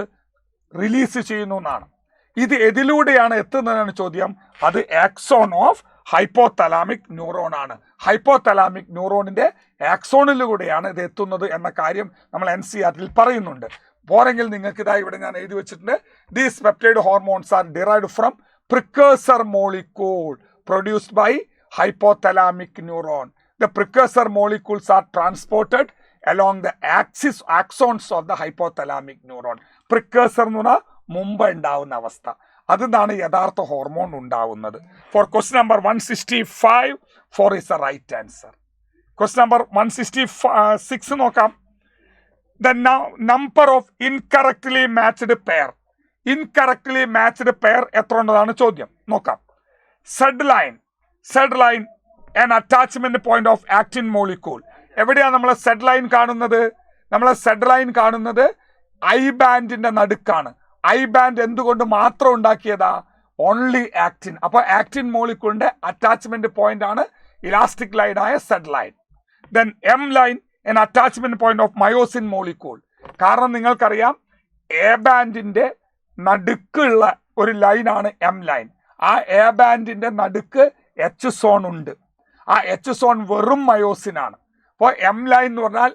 റിലീസ് ചെയ്യുന്നു എന്നാണ്. ഇത് എതിലൂടെയാണ് എത്തുന്നതെന്നാണ് ചോദ്യം. അത് ആക്സോൺ ഓഫ് ഹൈപ്പോതലാമിക് ന്യൂറോൺ ആണ്. ഹൈപ്പോതലാമിക് ന്യൂറോണിന്റെ ആക്സോണിലൂടെയാണ് ഇത് എത്തുന്നത് എന്ന കാര്യം നമ്മൾ NCERT പറയുന്നുണ്ട്. പോരെങ്കിൽ നിങ്ങൾക്ക് ഇതായി ഇവിടെ ഞാൻ എഴുതി വെച്ചിട്ടുണ്ട്. These peptide hormones are derived from precursor molecule produced by hypothalamic neuron. The precursor molecules are transported along the axons of the hypothalamic neuron. Precursor എന്ന് പറഞ്ഞാൽ മുമ്പ് ഉണ്ടാവുന്ന അവസ്ഥ. അതാണ് യഥാർത്ഥ ഹോർമോൺ ഉണ്ടാവുന്നത്. For question number 165, 4 is the right answer. Question number 166 നോക്കാം. The number of incorrectly matched pair. Incorrectly matched pair എത്ര ഉണ്ടെന്നാണ് ചോദ്യം. നോക്കാം. Z line an attachment point of actin molecule. എവിടെയാണ് നമ്മളെ സെഡ് ലൈൻ കാണുന്നത്? നമ്മളെ സെഡ് ലൈൻ കാണുന്നത് ഐ ബാൻഡിന്റെ നടുക്കാണ്. ഐ ബാൻഡ് എന്തുകൊണ്ട് മാത്രം ഉണ്ടാക്കിയതാ? Only actin. അപ്പൊ ആക്റ്റിൻ മോളിക്യൂളിന്റെ അറ്റാച്ച്മെന്റ് പോയിന്റ് ആണ് ഇലാസ്റ്റിക് ലൈൻ ആയ Z line. Then M line an attachment point of myosin molecule. കാരണം നിങ്ങൾക്കറിയാം എ ബാൻഡിന്റെ നടുക്കുള്ള ഒരു ലൈനാണ് എം ലൈൻ. ആ എ ബാൻഡിന്റെ നടുക്ക് എച്ച് സോൺ ഉണ്ട്. ആ എച്ച് സോൺ വെറും മയോസിൻ ആണ്. അപ്പോൾ എം ലൈൻ എന്ന് പറഞ്ഞാൽ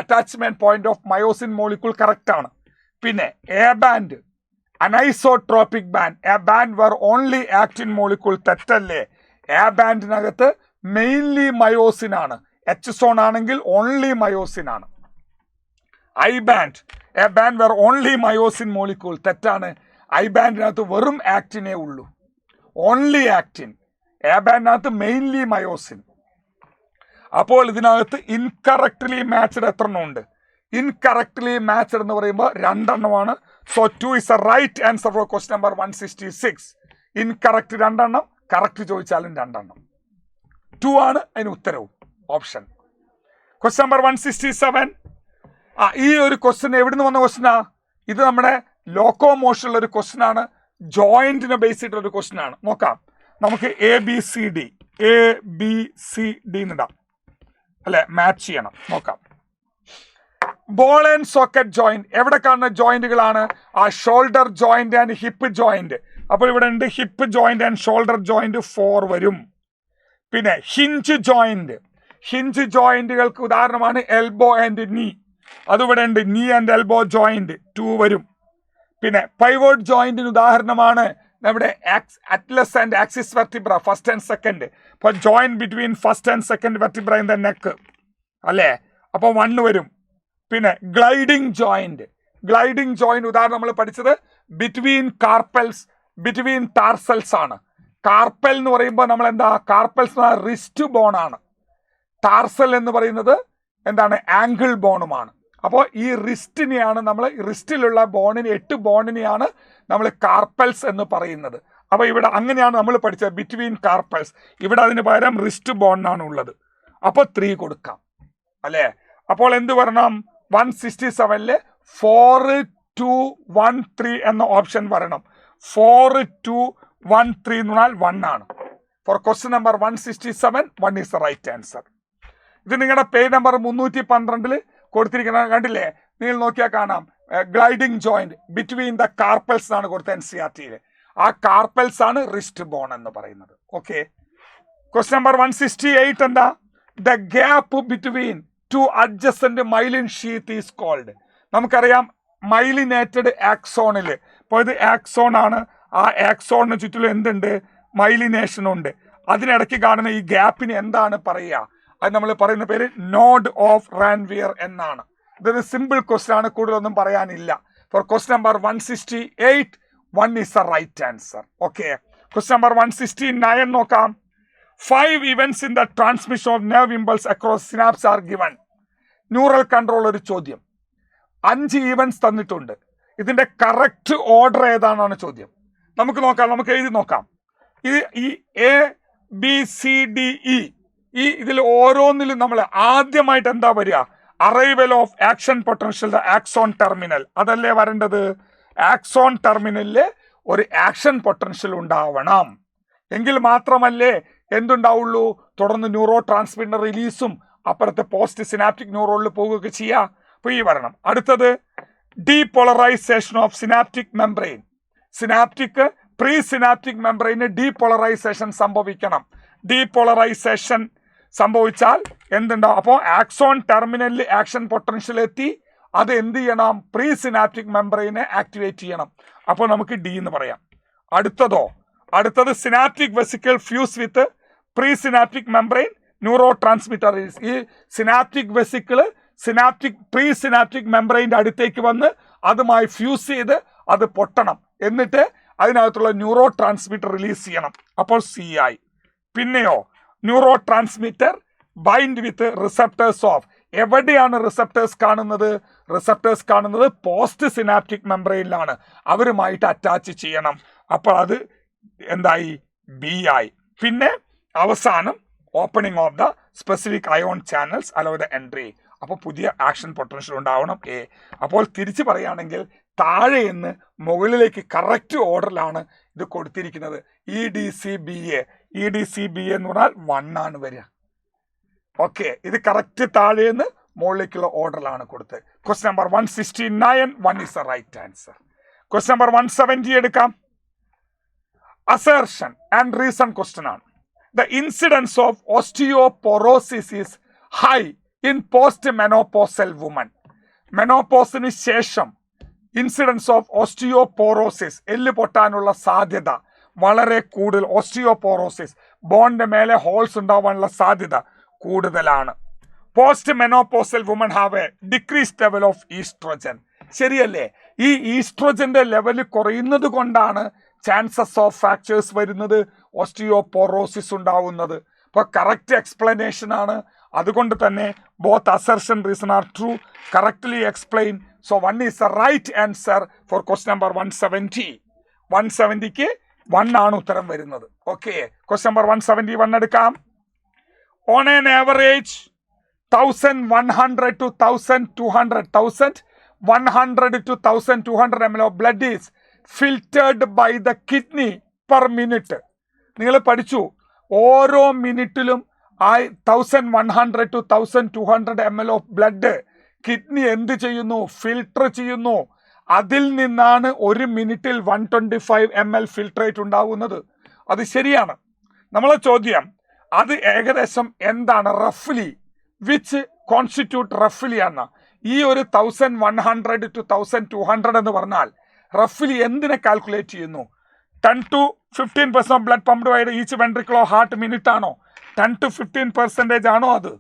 attachment point of myosin molecule correct ആണ്. പിന്നെ A band anisotropic band, A band where only actin molecule തെറ്റല്ലേ? എ ബാൻഡിനകത്ത് മെയിൻലി മയോസിൻ ആണ്. എച്ച് സോൺ ആണെങ്കിൽ ഓൺലി മയോസിൻ ആണ്. I band, A band where only myosin molecule തെറ്റാണ്. I ബാൻഡിനകത്ത് വെറും ആക്റ്റിനേ ഉള്ളൂ, ഓൺലി ആക്റ്റിൻ. എ ബാൻഡിനകത്ത് മെയിൻലി മയോസിൻ. അപ്പോൾ ഇതിനകത്ത് ഇൻകറക്റ്റ്ലി മാച്ച്ഡ് എത്ര എണ്ണം ഉണ്ട്? ഇൻകറക്റ്റ്ലി മാച്ച്ഡ് എന്ന് പറയുമ്പോൾ 2 എണ്ണമാണ്. So 2 is the right answer for question number 166. Incorrect 2 എണ്ണം, കറക്റ്റ് ചോദിച്ചാലും 2 എണ്ണം. 2 ആണ് അതിന് ഉത്തരവും, ഓപ്ഷൻ. Question number 167. ഈ ഒരു ക്വസ്റ്റ്യൻ എവിടുന്ന് വന്ന ക്വസ്റ്റ്യനാ? ഇത് നമ്മുടെ ലോക്കോമോഷനുള്ള ഒരു ക്വസ്റ്റ്യൻ ആണ്, ജോയിന്റിനെ ബേസ് ചെയ്തിട്ടുള്ള ഒരു ക്വസ്റ്റ്യൻ ആണ്. നോക്കാം, നമുക്ക് ABCD എന്നിടാം അല്ലെ, മാച്ച് ചെയ്യണം. നോക്കാം. ബോൾ ആൻഡ് സോക്കറ്റ് ജോയിന്റ് എവിടെ കാണുന്ന ജോയിന്റുകളാണ്? ആ shoulder joint and hip joint. അപ്പോൾ ഇവിടെ ഉണ്ട് hip joint and shoulder joint 4 വരും. പിന്നെ ഹിഞ്ച് ജോയിന്റ്, ഹിഞ്ച് ജോയിന്റുകൾക്ക് ഉദാഹരണമാണ് എൽബോ ആൻഡ് നീ, അതിവിടെ ഉണ്ട്. നീ ആൻഡ് എൽബോ ജോയിന്റ് 2 വരും. പിന്നെ പൈവോട്ട് ജോയിന്റിന് ഉദാഹരണമാണ് നമ്മുടെ atlas and axis vertebra, first and second. അപ്പോൾ joint between first and second vertebra in the neck അല്ലേ, അപ്പോൾ 1 വരും. പിന്നെ ഗ്ലൈഡിങ് ജോയിന്റ്, ഗ്ലൈഡിങ് ജോയിന്റ് ഉദാഹരണം നമ്മൾ പഠിച്ചത് ബിറ്റ്വീൻ കാർപ്പൽസ്, ബിറ്റ്വീൻ ടാർസൽസ് ആണ്. കാർപ്പൽ എന്ന് പറയുമ്പോൾ നമ്മൾ എന്താ, കാർപ്പൽസ് റിസ്റ്റ് ബോൺ ആണ്. ടാർസൽ എന്ന് പറയുന്നത് എന്താണ്, ആംഗിൾ ബോണുമാണ്. അപ്പോൾ ഈ റിസ്റ്റിനെയാണ് നമ്മൾ, റിസ്റ്റിലുള്ള ബോണിന് 8 ബോണിനെയാണ് നമ്മൾ കാർപ്പൽസ് എന്ന് പറയുന്നത്. അപ്പോൾ ഇവിടെ അങ്ങനെയാണ് നമ്മൾ പഠിച്ചത്, ബിറ്റ്വീൻ കാർപ്പൽസ്. ഇവിടെ അതിന് പകരം റിസ്റ്റ് ബോണിനാണ് ഉള്ളത്. അപ്പോൾ 3 കൊടുക്കാം അല്ലേ. അപ്പോൾ എന്ത് വരണം? 167 4 2 1 3 എന്ന ഓപ്ഷൻ വരണം. 4 2 1 3 എന്ന് പറഞ്ഞാൽ 1 ആണ്. For question number 167 1 is the right answer. ഇത് നിങ്ങളുടെ പേജ് നമ്പർ 312 കൊടുത്തിരിക്കുന്നത് കണ്ടില്ലേ? നിങ്ങൾ നോക്കിയാൽ കാണാം, gliding joint between the carpels ആണ് കൊടുത്ത NCERT-യിൽ. ആ കാർപ്പൽസ് ആണ് റിസ്റ്റ് ബോൺ എന്ന് പറയുന്നത്. ഓക്കെ. ക്വസ്റ്റ്യൻ നമ്പർ 168 എന്താ? The gap between 2 adjacent myelin sheath is called. നമുക്കറിയാം മൈലിനേറ്റഡ് ആക്സോണിൽ, ഇപ്പോൾ ഇത് ആക്സോൺ ആണ്, ആ ആക്സോണിന് ചുറ്റിലും എന്തുണ്ട്? മൈലിനേഷൻ ഉണ്ട്. അതിനിടയ്ക്ക് കാണുന്ന ഈ ഗ്യാപ്പിന് എന്താണ് പറയുക? അത് നമ്മൾ പറയുന്ന പേര് നോഡ് ഓഫ് റാൻവിയർ എന്നാണ്. ഇതൊരു സിമ്പിൾ ക്വസ്റ്റ്യൻ ആണ്, കൂടുതലൊന്നും പറയാനില്ല. For question number 168 1 is the right answer. Okay. Question number 169 നോക്കാം. 5 events in the transmission of nerve impulse across synapse are given. Neural control ഒരു ചോദ്യം. 5 ഈവൻസ് തന്നിട്ടുണ്ട്. ഇതിന്റെ കറക്റ്റ് ഓർഡർ ഏതാണെന്നാണ് ചോദ്യം. നമുക്ക് നോക്കാം, നമുക്ക് എഴുതി നോക്കാം. ഈ ABCDE ഇതിൽ ഓരോന്നിലും നമ്മൾ ആദ്യമായിട്ട് എന്താ വരിക? Arrival of action potential the axon terminal, അതല്ലേ വരേണ്ടത്? ആക്സോൺ ടെർമിനലില് ഒരു ആക്ഷൻ പൊട്ടൻഷ്യൽ ഉണ്ടാവണം, എങ്കിൽ മാത്രമല്ലേ എന്തുണ്ടാവുള്ളൂ? തുടർന്ന് ന്യൂറോ ട്രാൻസ്മിറ്റർ റിലീസും അപ്പുറത്തെ പോസ്റ്റ് സിനാപ്റ്റിക് ന്യൂറോണിൽ പോവുകയൊക്കെ ചെയ്യുക. അപ്പോൾ ഈ വരണം. അടുത്തത് depolarisation of synaptic membrane. Synaptic pre synaptic membrane depolarisation സംഭവിക്കണം. ഡീപോളറൈസേഷൻ സംഭവിച്ചാൽ എന്തുണ്ടാവും? അപ്പോൾ ആക്സോൺ ടെർമിനലിൽ ആക്ഷൻ പൊട്ടൻഷ്യൽ എത്തി, അത് എന്ത് ചെയ്യണം? പ്രീ സിനാപ്റ്റിക് മെംബ്രെയിനെ ആക്ടിവേറ്റ് ചെയ്യണം. അപ്പോൾ നമുക്ക് ഡി എന്ന് പറയാം. അടുത്തത് synaptic vesicle fuse with pre synaptic membrane neuro transmitter. ഈ സിനാപ്റ്റിക് വെസിക്കിള് പ്രീ സിനാപ്റ്റിക് മെംബ്രെയിൻ്റെ അടുത്തേക്ക് വന്ന് അതുമായി ഫ്യൂസ് ചെയ്ത് അത് പൊട്ടണം, എന്നിട്ട് അതിനകത്തുള്ള ന്യൂറോ ട്രാൻസ്മിറ്റർ റിലീസ് ചെയ്യണം. അപ്പോൾ സി ആയി. പിന്നെയോ neuro transmitter bind with receptors of. എവിടെയാണ് റിസപ്റ്റേഴ്സ് കാണുന്നത്? റിസപ്റ്റേഴ്സ് കാണുന്നത് പോസ്റ്റ് സിനാപ്റ്റിക് മെംബ്രെയിനിലാണ്. അവരുമായിട്ട് അറ്റാച്ച് ചെയ്യണം. അപ്പോൾ അത് എന്തായി? ബി ആയി. പിന്നെ അവസാനം opening of the specific ion channels allow the entry. അപ്പോൾ പുതിയ ആക്ഷൻ പൊട്ടൻഷ്യൽ ഉണ്ടാവണം, എ. അപ്പോൾ തിരിച്ചു പറയുകയാണെങ്കിൽ താഴെ നിന്ന് മുകളിലേക്ക് കറക്റ്റ് ഓർഡറിലാണ് ഇത് കൊടുത്തിരിക്കുന്നത്. EDCBA എന്ന് പറഞ്ഞാൽ 1 ആണ് വരിക. ഓക്കെ, ഇത് കറക്റ്റ് താഴെ നിന്ന് മുകളിലേക്കുള്ള ഓർഡറിലാണ് കൊടുത്തത്. Question number 169 1 is the right answer. Question number 170 എടുക്കാം. അസേർഷൻ ആൻഡ് റീസൺ ക്വസ്റ്റ്യൻ ആണ്. The incidence of osteoporosis is high in post-menopausal women. മെനോപോസിന് ശേഷം ഇൻസിഡൻസ് ഓഫ് ഓസ്റ്റിയോപോറോസിസ്, എല്ല് പൊട്ടാനുള്ള സാധ്യത വളരെ കൂടുതൽ. ഓസ്റ്റിയോപോറോസിസ്, ബോണിന്റെ മേലെ ഹോൾസ് ഉണ്ടാവാനുള്ള സാധ്യത കൂടുതലാണ്. Post menopausal woman have a decrease level of oestrogen. ശരിയല്ലേ? ഈ ഈസ്ട്രോജന്റെ ലെവൽ കുറയുന്നത് കൊണ്ടാണ് ചാൻസസ് ഓഫ് ഫ്രാക്ചേഴ്സ് വരുന്നത്, ഓസ്റ്റിയോപോറോസിസ് ഉണ്ടാവുന്നത്. അപ്പോൾ കറക്റ്റ് എക്സ്പ്ലനേഷൻ ആണ്. അതുകൊണ്ട് തന്നെ both assertion reason are true, correctly explain. So 1 is the right answer for question number 170. 170ക്ക് 1 ആണ് ഉത്തരം വരുന്നത്. ഓക്കെ, ക്വസ്റ്റ്യൻ നമ്പർ 171 എടുക്കാം. On an average 1100 to 1200 1100 to 1200 ml of blood is filtered by the kidney per minute. നിങ്ങൾ പഠിച്ചു, ഓരോ മിനിറ്റിലും 1100 to 1200 ml of blood kidney എന്ത് ചെയ്യുന്നു? ഫിൽട്ടർ ചെയ്യുന്നു. അതിൽ നിന്നാണ് ഒരു മിനിറ്റിൽ 125 ml ഫിൽട്രേറ്റ് ഉണ്ടാവുന്നത്. അത് ശരിയാണ്. നമ്മളെ ചോദ്യം അത് ഏകദേശം എന്താണ്? റഫ്ലി വിച്ച് കോൺസ്റ്റിറ്റ്യൂട്ട് റഫ്ലി ആണ്. ഈ ഒരു 1100 to 1200 എന്ന് പറഞ്ഞാൽ റഫ്ലി എന്തിനെ കാൽക്കുലേറ്റ് ചെയ്യുന്നു? 10 to 15% of blood pumped by each ventricle of heart minute ആണോ? 10 to 15% ആണോ അത്?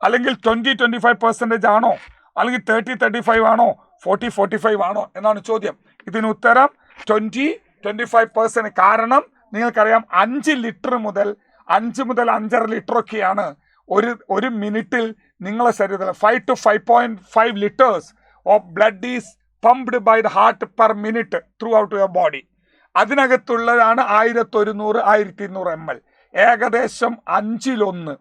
അല്ലെങ്കിൽ 20-25% ആണോ? അല്ലെങ്കിൽ 30-35 ആണോ? 40-45 ആണോ എന്നാണ് ചോദ്യം. ഇതിന് ഉത്തരം 20-25%. കാരണം നിങ്ങൾക്കറിയാം 5 ലിറ്റർ മുതൽ 5 മുതൽ 5.5 ലിറ്റർ ഒക്കെയാണ് ഒരു മിനിറ്റിൽ നിങ്ങളെ ശരീരത്തിൽ 5 to 5.5 liters of blood is pumped by the heart per minute throughout your body. അതിനകത്തുള്ളതാണ് 1100-1200 ml. ഏകദേശം 5-1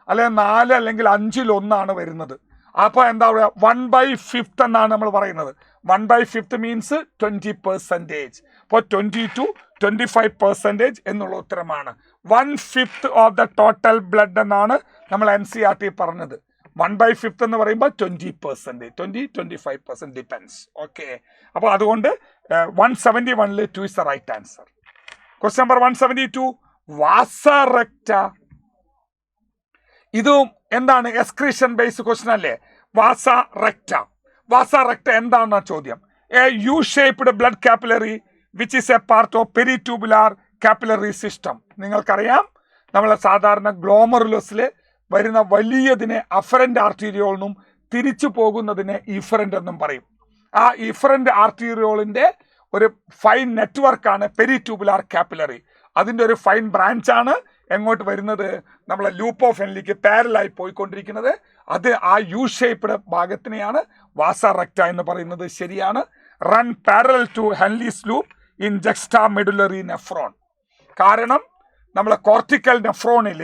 അല്ലെങ്കിൽ 4 അല്ലെങ്കിൽ 5-1 വരുന്നത്. അപ്പോൾ എന്താ പറയുക? 1/5 എന്നാണ് നമ്മൾ പറയുന്നത്. 1/5 മീൻസ് 20%. അപ്പോൾ 20 to 25% എന്നുള്ള ഉത്തരമാണ്. 1/5 ഓഫ് ദ ടോട്ടൽ ബ്ലഡ് എന്നാണ് നമ്മൾ NCERT പറഞ്ഞത്. 1/5 എന്ന് പറയുമ്പോൾ 20%, 20-25% ഡിപ്പെൻസ്. ഓക്കെ, അപ്പോൾ അതുകൊണ്ട് 171 2 is the right answer. Question number 172, വാസ റെക്റ്റ. ഇതും എന്താണ്? എക്സ്ക്രീഷൻ ബേസ്ഡ് ക്വസ്റ്റ്യൻ അല്ലേ? വാസ റെക്റ്റ. വാസ റെക്റ്റ എന്താണ് ചോദ്യം? A U shaped blood capillary which is a part of peritubular capillary system. നിങ്ങൾക്കറിയാം, നമ്മളെ സാധാരണ ഗ്ലോമറുലസിൽ വരുന്ന വലിയതിനെ അഫറന്റ് ആർട്ടീരിയോൾ എന്നും തിരിച്ചു പോകുന്നതിനെ ഇഫറന്റ് എന്നും പറയും. ആ ഇഫറന്റ് ആർട്ടീരിയോളിന്റെ ഒരു ഫൈൻ നെറ്റ്വർക്കാണ് പെരിട്യൂബുലാർ കാപ്പിലറി. അതിൻ്റെ ഒരു ഫൈൻ ബ്രാഞ്ചാണ് എങ്ങോട്ട് വരുന്നത്? നമ്മളെ ലൂപ്പ് ഓഫ് ഹെൻലിക്ക് പാരലായി പോയിക്കൊണ്ടിരിക്കുന്നത്. അത് ആ യു ഷേപ്ഡ് ഭാഗത്തിനെയാണ് വാസ റെക്റ്റ എന്ന് പറയുന്നത്. ശരിയാണ്. Run parallel to Henle's loop in juxta medullary nephron. കാരണം നമ്മളെ കോർട്ടിക്കൽ നെഫ്രോണിൽ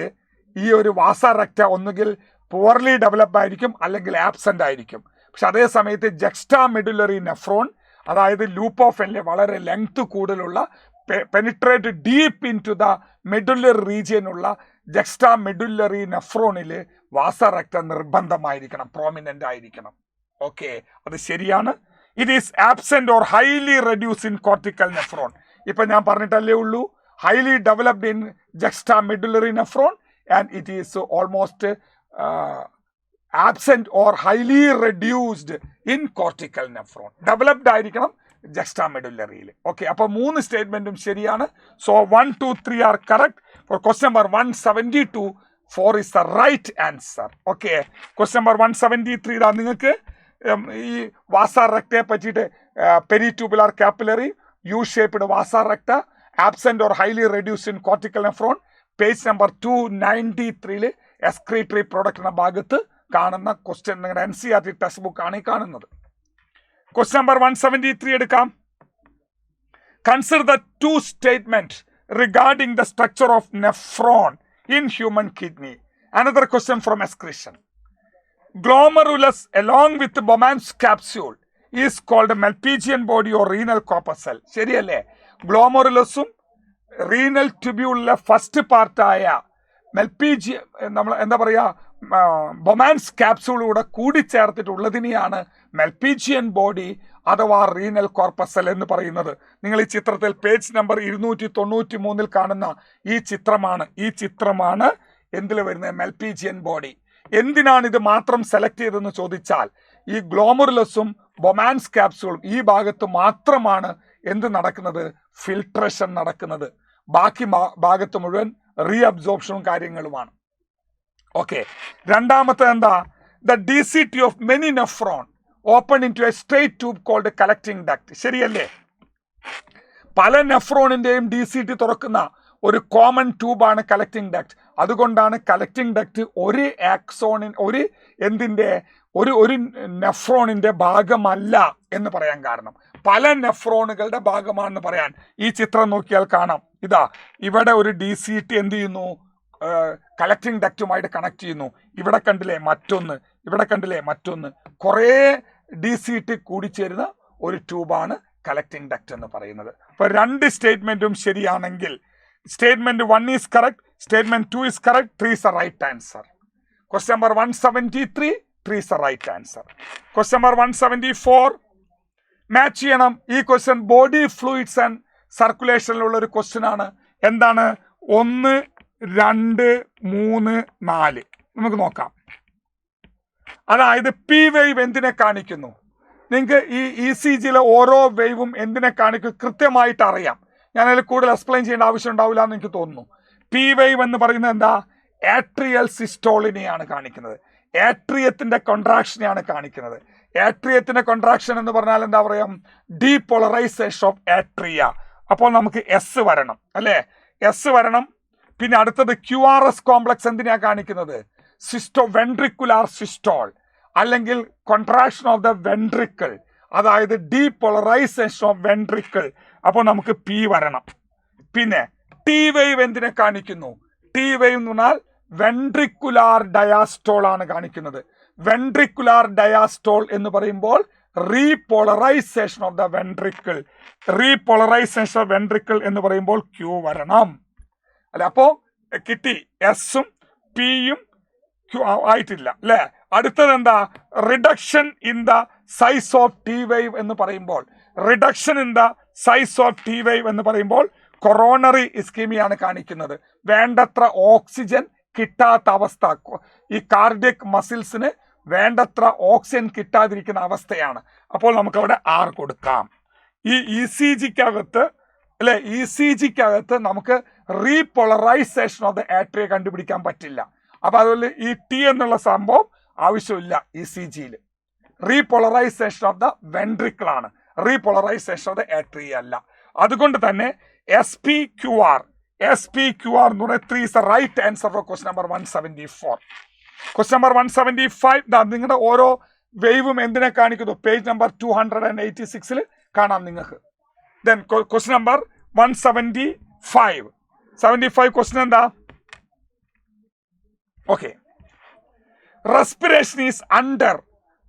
ഈ ഒരു വാസ റെക്റ്റ ഒന്നുകിൽ പുവർലി ഡെവലപ്ഡ് ആയിരിക്കും അല്ലെങ്കിൽ ആബ്സെന്റ് ആയിരിക്കും. പക്ഷെ അതേ സമയത്ത് ജക്സ്റ്റാ മെഡുലറി നെഫ്രോൺ, അതായത് ലൂപ്പ് ഓഫ് ഹെൻലി വളരെ ലെങ്ത് കൂടുതലുള്ള penetrate deep into the medullary region ഉള്ള ജക്സ്റ്റാ മെഡുലറി നെഫ്രോണിൽ വാസ റെക്റ്റ നിർബന്ധമായിരിക്കണം, പ്രോമിനന്റ് ആയിരിക്കണം. ഓക്കെ, അത് ശരിയാണ്. It is absent or highly reduce in cortical nephron. ഇപ്പൊ ഞാൻ പറഞ്ഞിട്ടല്ലേ ഉള്ളൂ, highly developed in juxta medullary nephron and it is almost absent or highly reduced in cortical nephron. Developed ആയിരിക്കണം juxta മെഡുലറിയിൽ. ഓക്കെ, അപ്പോൾ 3 സ്റ്റേറ്റ്മെന്റും ശരിയാണ്. So 1, 2, 3 are correct for question number 172. 4 is the right answer. Okay, question number 173 ഇതാ. നിങ്ങൾക്ക് ഈ vasa റെക്റ്റയെ പറ്റിയിട്ട് peritubular capillary, U shaped vasa recta, absent or highly reduced in cortical nephron, page number 293 excretory product എന്ന ഭാഗത്ത് കാണുന്ന question നിങ്ങളുടെ NCERT text book ആണ് ഈ കാണുന്നത്. ക്വസ്റ്റ്യൻ നമ്പർ 173 എടുക്കാം. Consider the 2 statement regarding the structure of nephron in human kidney. Another question from excretion. Glomerulus along with Bowman's capsule is called a Malpighian body or renal corpuscle. ശരിയല്ലേ? ഗ്ലോമറുലസും renal ട്യൂബ്യൂളിലെ first പാർട്ടായ മെൽപീജിയൻ, നമ്മൾ എന്താ പറയുക, Bowman's ക്യാപ്സൂളൂടെ കൂടിച്ചേർത്തിട്ടുള്ളതിനെയാണ് മെൽപീജിയൻ body അഥവാ renal corpuscle എന്ന് പറയുന്നത്. നിങ്ങൾ ഈ ചിത്രത്തിൽ പേജ് നമ്പർ 293 കാണുന്ന ഈ ചിത്രമാണ് എന്തിൽ വരുന്നത്? മെൽപീജിയൻ ബോഡി. എന്തിനാണ് ഇത് മാത്രം സെലക്ട് ചെയ്തതെന്ന് ചോദിച്ചാൽ, ഈ ഗ്ലോമറുലസും ബൊമാൻസ് ക്യാപ്സൂളും ഈ ഭാഗത്ത് മാത്രമാണ് എന്ത് നടക്കുന്നത്? ഫിൽട്രേഷൻ നടക്കുന്നത്. ബാക്കി ഭാഗത്ത് മുഴുവൻ റീഅബ്സോർപ്ഷനും കാര്യങ്ങളുമാണ്. ഓക്കെ, രണ്ടാമത്തെ എന്താ? The DCT of many nephron opened into a straight tube called a collecting duct. ശരിയല്ലേ? പല നെഫ്രോണിന്റെയും DCT തുറക്കുന്ന ഒരു കോമൺ ട്യൂബാണ് കളക്ടിംഗ് ഡക്ട്. അതുകൊണ്ടാണ് കളക്ടിംഗ് ഡക്ട് ഒരു ആക്സോണിൻ ഒരു നെഫ്രോണിന്റെ ഭാഗമല്ല എന്ന് പറയാൻ കാരണം. പല നെഫ്രോണുകളുടെ ഭാഗമാണെന്ന് പറയാൻ ഈ ചിത്രം നോക്കിയാൽ കാണാം. ഇതാ ഇവിടെ ഒരു DCT എന്ത് ചെയ്യുന്നു, കളക്ടിംഗ് ഡക്റ്റുമായിട്ട് കണക്ട് ചെയ്യുന്നു. ഇവിടെ കണ്ടില്ലേ മറ്റൊന്ന്, ഇവിടെ കണ്ടില്ലേ മറ്റൊന്ന്, കുറേ DCT കൂടിച്ചേരുന്ന ഒരു ട്യൂബാണ് കളക്ടിംഗ് ഡക്റ്റ് എന്ന് പറയുന്നത്. അപ്പൊ രണ്ട് സ്റ്റേറ്റ്മെന്റും ശരിയാണെങ്കിൽ statement 1 is correct, statement 2 is correct, 3 is the right answer. Question number 173, 3 is the right answer. Question number 174, match ചെയ്യണം. ഈ ക്വസ്റ്റ്യൻ ബോഡി ഫ്ലൂയിഡ്സ് ആൻഡ് സർക്കുലേഷനിലുള്ള ഒരു ക്വസ്റ്റ്യൻ ആണ്. എന്താണ്? 1, 2, 3, 4 നമുക്ക് നോക്കാം. അതായത് പി വേവ് എന്തിനെ കാണിക്കുന്നു? നിങ്ങൾക്ക് ഈ ECGയിലെ ഓരോ വേവും എന്തിനെ കാണിക്കും കൃത്യമായിട്ട് അറിയാം. ഞാനതിൽ കൂടുതൽ എക്സ്പ്ലെയിൻ ചെയ്യേണ്ട ആവശ്യം ഉണ്ടാവില്ല എന്ന് എനിക്ക് തോന്നുന്നു. പി വേവ് എന്ന് പറയുന്നത് എന്താ? ആട്രിയൽ സിസ്റ്റോളിനെയാണ് കാണിക്കുന്നത്. ആട്രിയത്തിന്റെ കൊൺട്രാക്ഷനെയാണ് കാണിക്കുന്നത്. ആട്രിയത്തിന്റെ കൊൺട്രാക്ഷൻ എന്ന് പറഞ്ഞാൽ എന്താ പറയാം? Depolarisation of atria. അപ്പോൾ നമുക്ക് എസ് വരണം അല്ലേ? എസ് വരണം. പിന്നെ അടുത്തത് QRS കോംപ്ലക്സ് എന്തിനാ കാണിക്കുന്നത്? വെൻട്രിക്കുലാർ സിസ്റ്റോൾ അല്ലെങ്കിൽ കൊൺട്രാക്ഷൻ ഓഫ് ദ വെൻട്രിക്കിൾ, അതായത് ഡീപോളറൈസേഷൻ ഓഫ് വെൻട്രിക്കിൾ. അപ്പോൾ നമുക്ക് പി വരണം. പിന്നെ ടി വേവ് എന്തിനെ കാണിക്കുന്നു? ടി വേവ് എന്ന് പറഞ്ഞാൽ വെൻട്രിക്കുലാർ ഡയാസ്റ്റോൾ ആണ് കാണിക്കുന്നത്. വെൻട്രിക്കുലാർ ഡയാസ്റ്റോൾ എന്ന് പറയുമ്പോൾ repolarisation of the ventricle. Repolarisation of ventricle എന്ന് പറയുമ്പോൾ ക്യൂ വരണം അല്ലെ? അപ്പോ കിട്ടി. എസും പിയും ക്യൂ ആയിട്ടില്ല അല്ലെ? അടുത്തത് എന്താ? Reduction in the size of T wave എന്ന് പറയുമ്പോൾ, reduction in the size of T wave എന്ന് പറയുമ്പോൾ കൊറോണറി ഇസ്കീമിയാണ് കാണിക്കുന്നത്. വേണ്ടത്ര ഓക്സിജൻ കിട്ടാത്ത അവസ്ഥ, ഈ കാർഡിയക് മസിൽസിന് വേണ്ടത്ര ഓക്സിജൻ കിട്ടാതിരിക്കുന്ന അവസ്ഥയാണ്. അപ്പോൾ നമുക്ക് അവിടെ R കൊടുക്കാം. ഈ ECGക്കകത്ത് അല്ലെ, ECGക്കകത്ത് നമുക്ക് റീപോളറൈസേഷൻ ഓഫ് ദ ആട്രിയ കണ്ടുപിടിക്കാൻ പറ്റില്ല. അപ്പൊ അതുപോലെ ഈ ടി എന്നുള്ള സംഭവം ആവശ്യമില്ല ECGയിൽ. റീപോളറൈസേഷൻ ഓഫ് ദ വെൻട്രിക്കിൾ ആണ്, റീപോളറൈസേഷൻ ഓഫ് ദ ആട്രിയ അല്ല. അതുകൊണ്ട് തന്നെ SPQR എന്ന് പറയുന്നത് 3 is the right answer for question number 174. Question number 175 നിങ്ങളുടെ ഓരോ വേവും എന്തിനെ കാണിക്കുന്നു? പേജ് നമ്പർ 286 കാണാം നിങ്ങൾക്ക്. Then question number 175 question എന്താ? Okay. Respiration is under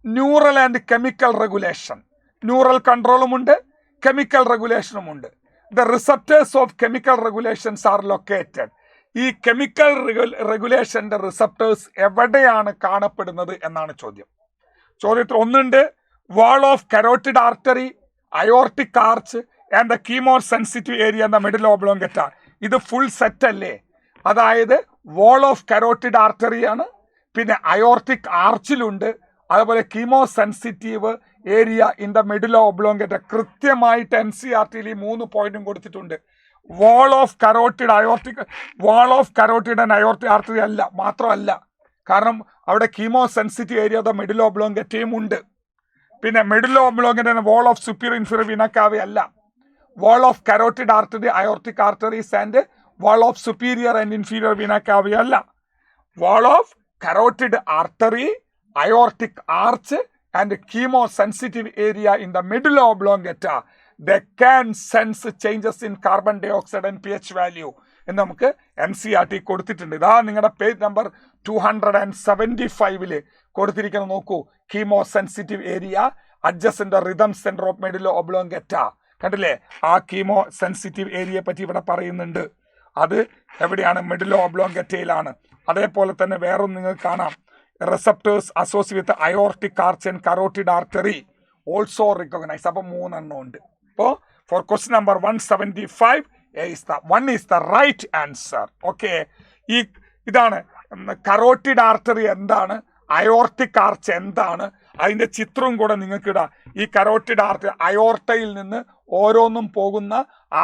neural and chemical regulation. Neural കൺട്രോളും ഉണ്ട്, കെമിക്കൽ റെഗുലേഷനും ഉണ്ട്. The receptors of chemical regulations are located. ഈ കെമിക്കൽ റെഗുലേഷന്റെ റിസപ്റ്റേഴ്സ് എവിടെയാണ് കാണപ്പെടുന്നത് എന്നാണ് ചോദ്യം. ചോദ്യത്തിൽ ഒന്നുണ്ട് വാൾ of carotid artery, aortic arch and the chemo sensitive area എന്ന മിഡിൽ ഓബ്ലോങ്കറ്റ. ഇത് ഫുൾ സെറ്റ് അല്ലേ? അതായത് വാൾ ഓഫ് കരോട്ടിഡ് ആർട്ടറിയാണ്, പിന്നെ അയോർട്ടിക് ആർച്ചിലുണ്ട്, അതുപോലെ chemo sensitive area in the medulla oblongata. കൃത്യമായിട്ട് NCERT-യിൽ ഈ 3 പോയിന്റും കൊടുത്തിട്ടുണ്ട്. Wall of carotid and aortic artery അല്ല, മാത്രമല്ല, കാരണം അവിടെ chemo sensitive area the medulla ഓബ്ലോങ്കറ്റയും ഉണ്ട്. പിന്നെ medulla oblongata wall of superior inferior vena cava അല്ല. Wall of carotid artery, aortic arteries and wall of superior and inferior vena cava അല്ല. Wall of carotid artery, aortic arch and chemosensitive area in the middle oblongata, they can sense changes in carbon dioxide and pH value എന്ന് നമുക്ക് NCERT കൊടുത്തിട്ടുണ്ട്. ഇതാ നിങ്ങളുടെ page number 275 കൊടുത്തിരിക്കുന്നത് നോക്കൂ. Chemosensitive area adjacent rhythm centre of medulla oblongata. കണ്ടില്ലേ? ആ chemo sensitive ഏരിയയെ പറ്റി ഇവിടെ പറയുന്നുണ്ട്. അത് എവിടെയാണ്? മിഡിൽ ഓബ്ലോങ്കറ്റയിലാണ്. അതേപോലെ തന്നെ വേറൊന്നും നിങ്ങൾക്ക് കാണാം. receptors associated with the aortic arch and carotid artery also recognized. അപ്പോൾ 3 എണ്ണം ഉണ്ട്. അപ്പോൾ for question number 175 1 is the right answer. Okay. ഇതാണ് കരോട്ടിഡ് ആർട്ടറി എന്താണ്, അയോർട്ടിക് ആർച്ച് എന്താണ്, അതിന്റെ ചിത്രവും കൂടെ നിങ്ങൾക്ക് ഇടാം. ഈ കരോട്ടിഡ് ആർട്ടറി, അയോർട്ടയിൽ നിന്ന് ഓരോന്നും പോകുന്ന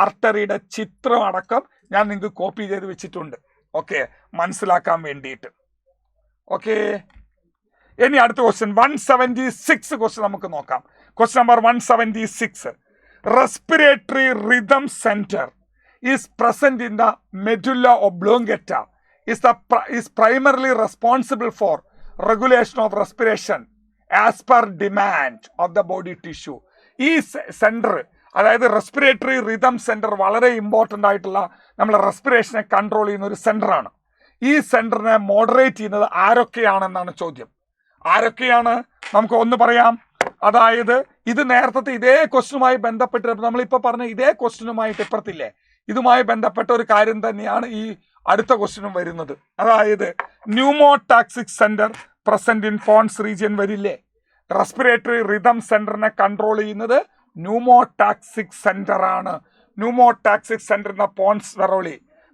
ആർട്ടറിയുടെ ചിത്രം അടക്കം ഞാൻ നിങ്ങൾക്ക് കോപ്പി ചെയ്ത് വെച്ചിട്ടുണ്ട്. ഓക്കെ, മനസ്സിലാക്കാൻ വേണ്ടിയിട്ട്. ഓക്കെ, ഇനി അടുത്ത ക്വസ്റ്റ്യൻ 176 ക്വസ്റ്റ്യൻ നമുക്ക് നോക്കാം. Question number 176. Respiratory rhythm centre is present in the medulla oblongata is primarily responsible for regulation of respiration as per demand of the body tissue. ഈ സെന്റർ, അതായത് റെസ്പിറേറ്ററി റിതം സെന്റർ, വളരെ important ആയിട്ടുള്ള നമ്മളെ റെസ്പിറേഷനെ control ചെയ്യുന്ന ഒരു സെന്ററാണ്. ഈ സെന്ററിനെ moderate ചെയ്യുന്നത് ആരൊക്കെയാണെന്നാണ് ചോദ്യം. ആരൊക്കെയാണ് നമുക്ക് ഒന്ന് പറയാം. അതായത് ഇത് നേരത്തെ ഇതേ ക്വസ്റ്റ്യനുമായി ബന്ധപ്പെട്ട് നമ്മളിപ്പോൾ പറഞ്ഞ ഇതേ ക്വസ്റ്റ്യനുമായിട്ട് ഇപ്പുറത്തില്ലേ, ഇതുമായി ബന്ധപ്പെട്ട ഒരു കാര്യം തന്നെയാണ് ഈ അടുത്ത ക്വസ്റ്റ്യനും വരുന്നത്. അതായത് pneumotaxic centre present in pons region വരില്ലേ. റെസ്പിറേറ്ററി റിതം സെന്ററിനെ കൺട്രോൾ ചെയ്യുന്നത് ന്യൂമോടാക്സിക് സെന്റർ ആണ്. ന്യൂമോടാക്സിക് സെന്റർ എന്ന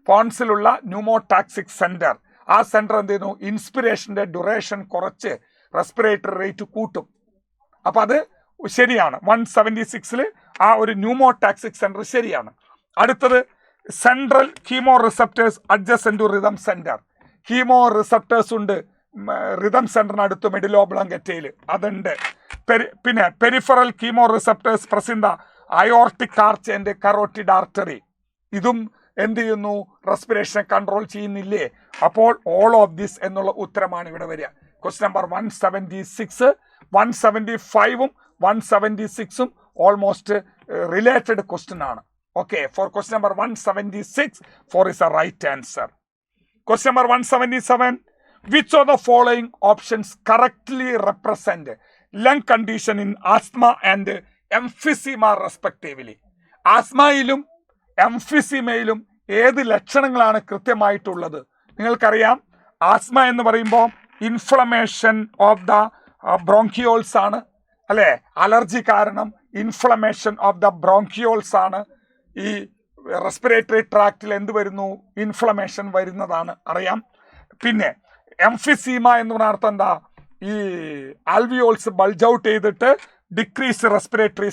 പോൺസിലുള്ള ന്യൂമോടാക്സിക് സെന്റർ, ആ സെന്റർ എന്ത് ചെയ്യുന്നു, ഇൻസ്പിറേഷന്റെ ഡ്യൂറേഷൻ കുറച്ച് റെസ്പിറേറ്ററി റേറ്റ് കൂട്ടും. അപ്പൊ അത് ശരിയാണ്. 176 ആ ഒരു ന്യൂമോടാക്സിക് സെന്റർ ശരിയാണ്. അടുത്തത് central chemoreceptors adjacent to rhythm centre. Chemoreceptors ഉണ്ട് റിതം സെന്ററിനടുത്ത് മെഡുല്ല ഒബ്ലോങ്കേറ്റയിൽ, അതുണ്ട്. പിന്നെ peripheral chemoreceptors present aortic arch and carotid artery, ഇതും എന്ത് ചെയ്യുന്നു, റെസ്പിറേഷനെ കൺട്രോൾ ചെയ്യുന്നില്ലേ. അപ്പോൾ ഓൾ ഓഫ് ദിസ് എന്നുള്ള ഉത്തരമാണ് ഇവിടെ വരിക. Question number 176, 175 176 almost related question ആണ്. Okay, for question number 176, 4 is the right answer. Question number 177, which of the following options correctly represent lung condition in asthma and emphysema respectively? ആസ്മയിലും എംഫിസിമയിലും ഏത് ലക്ഷണങ്ങളാണ് കൃത്യമായിട്ടുള്ളത്? നിങ്ങൾക്കറിയാം, asthma എന്ന് പറയുമ്പോൾ ഇൻഫ്ലമേഷൻ ഓഫ് ദ ബ്രോങ്കിയോൾസ് ആണ് അല്ലേ. Allergy കാരണം inflammation of the bronchioles ആണ്. ഈ റെസ്പിറേറ്ററി ട്രാക്റ്റിൽ എന്ത് വരുന്നു, ഇൻഫ്ലമേഷൻ വരുന്നതാണ്, അറിയാം. പിന്നെ എംഫിസീമ എന്ന് പറഞ്ഞ അർത്ഥം എന്താ, ഈ ആൽവിയോൾസ് ബൾജ് ഔട്ട് ചെയ്തിട്ട് ഡിക്രീസ് റെസ്പിറേറ്ററി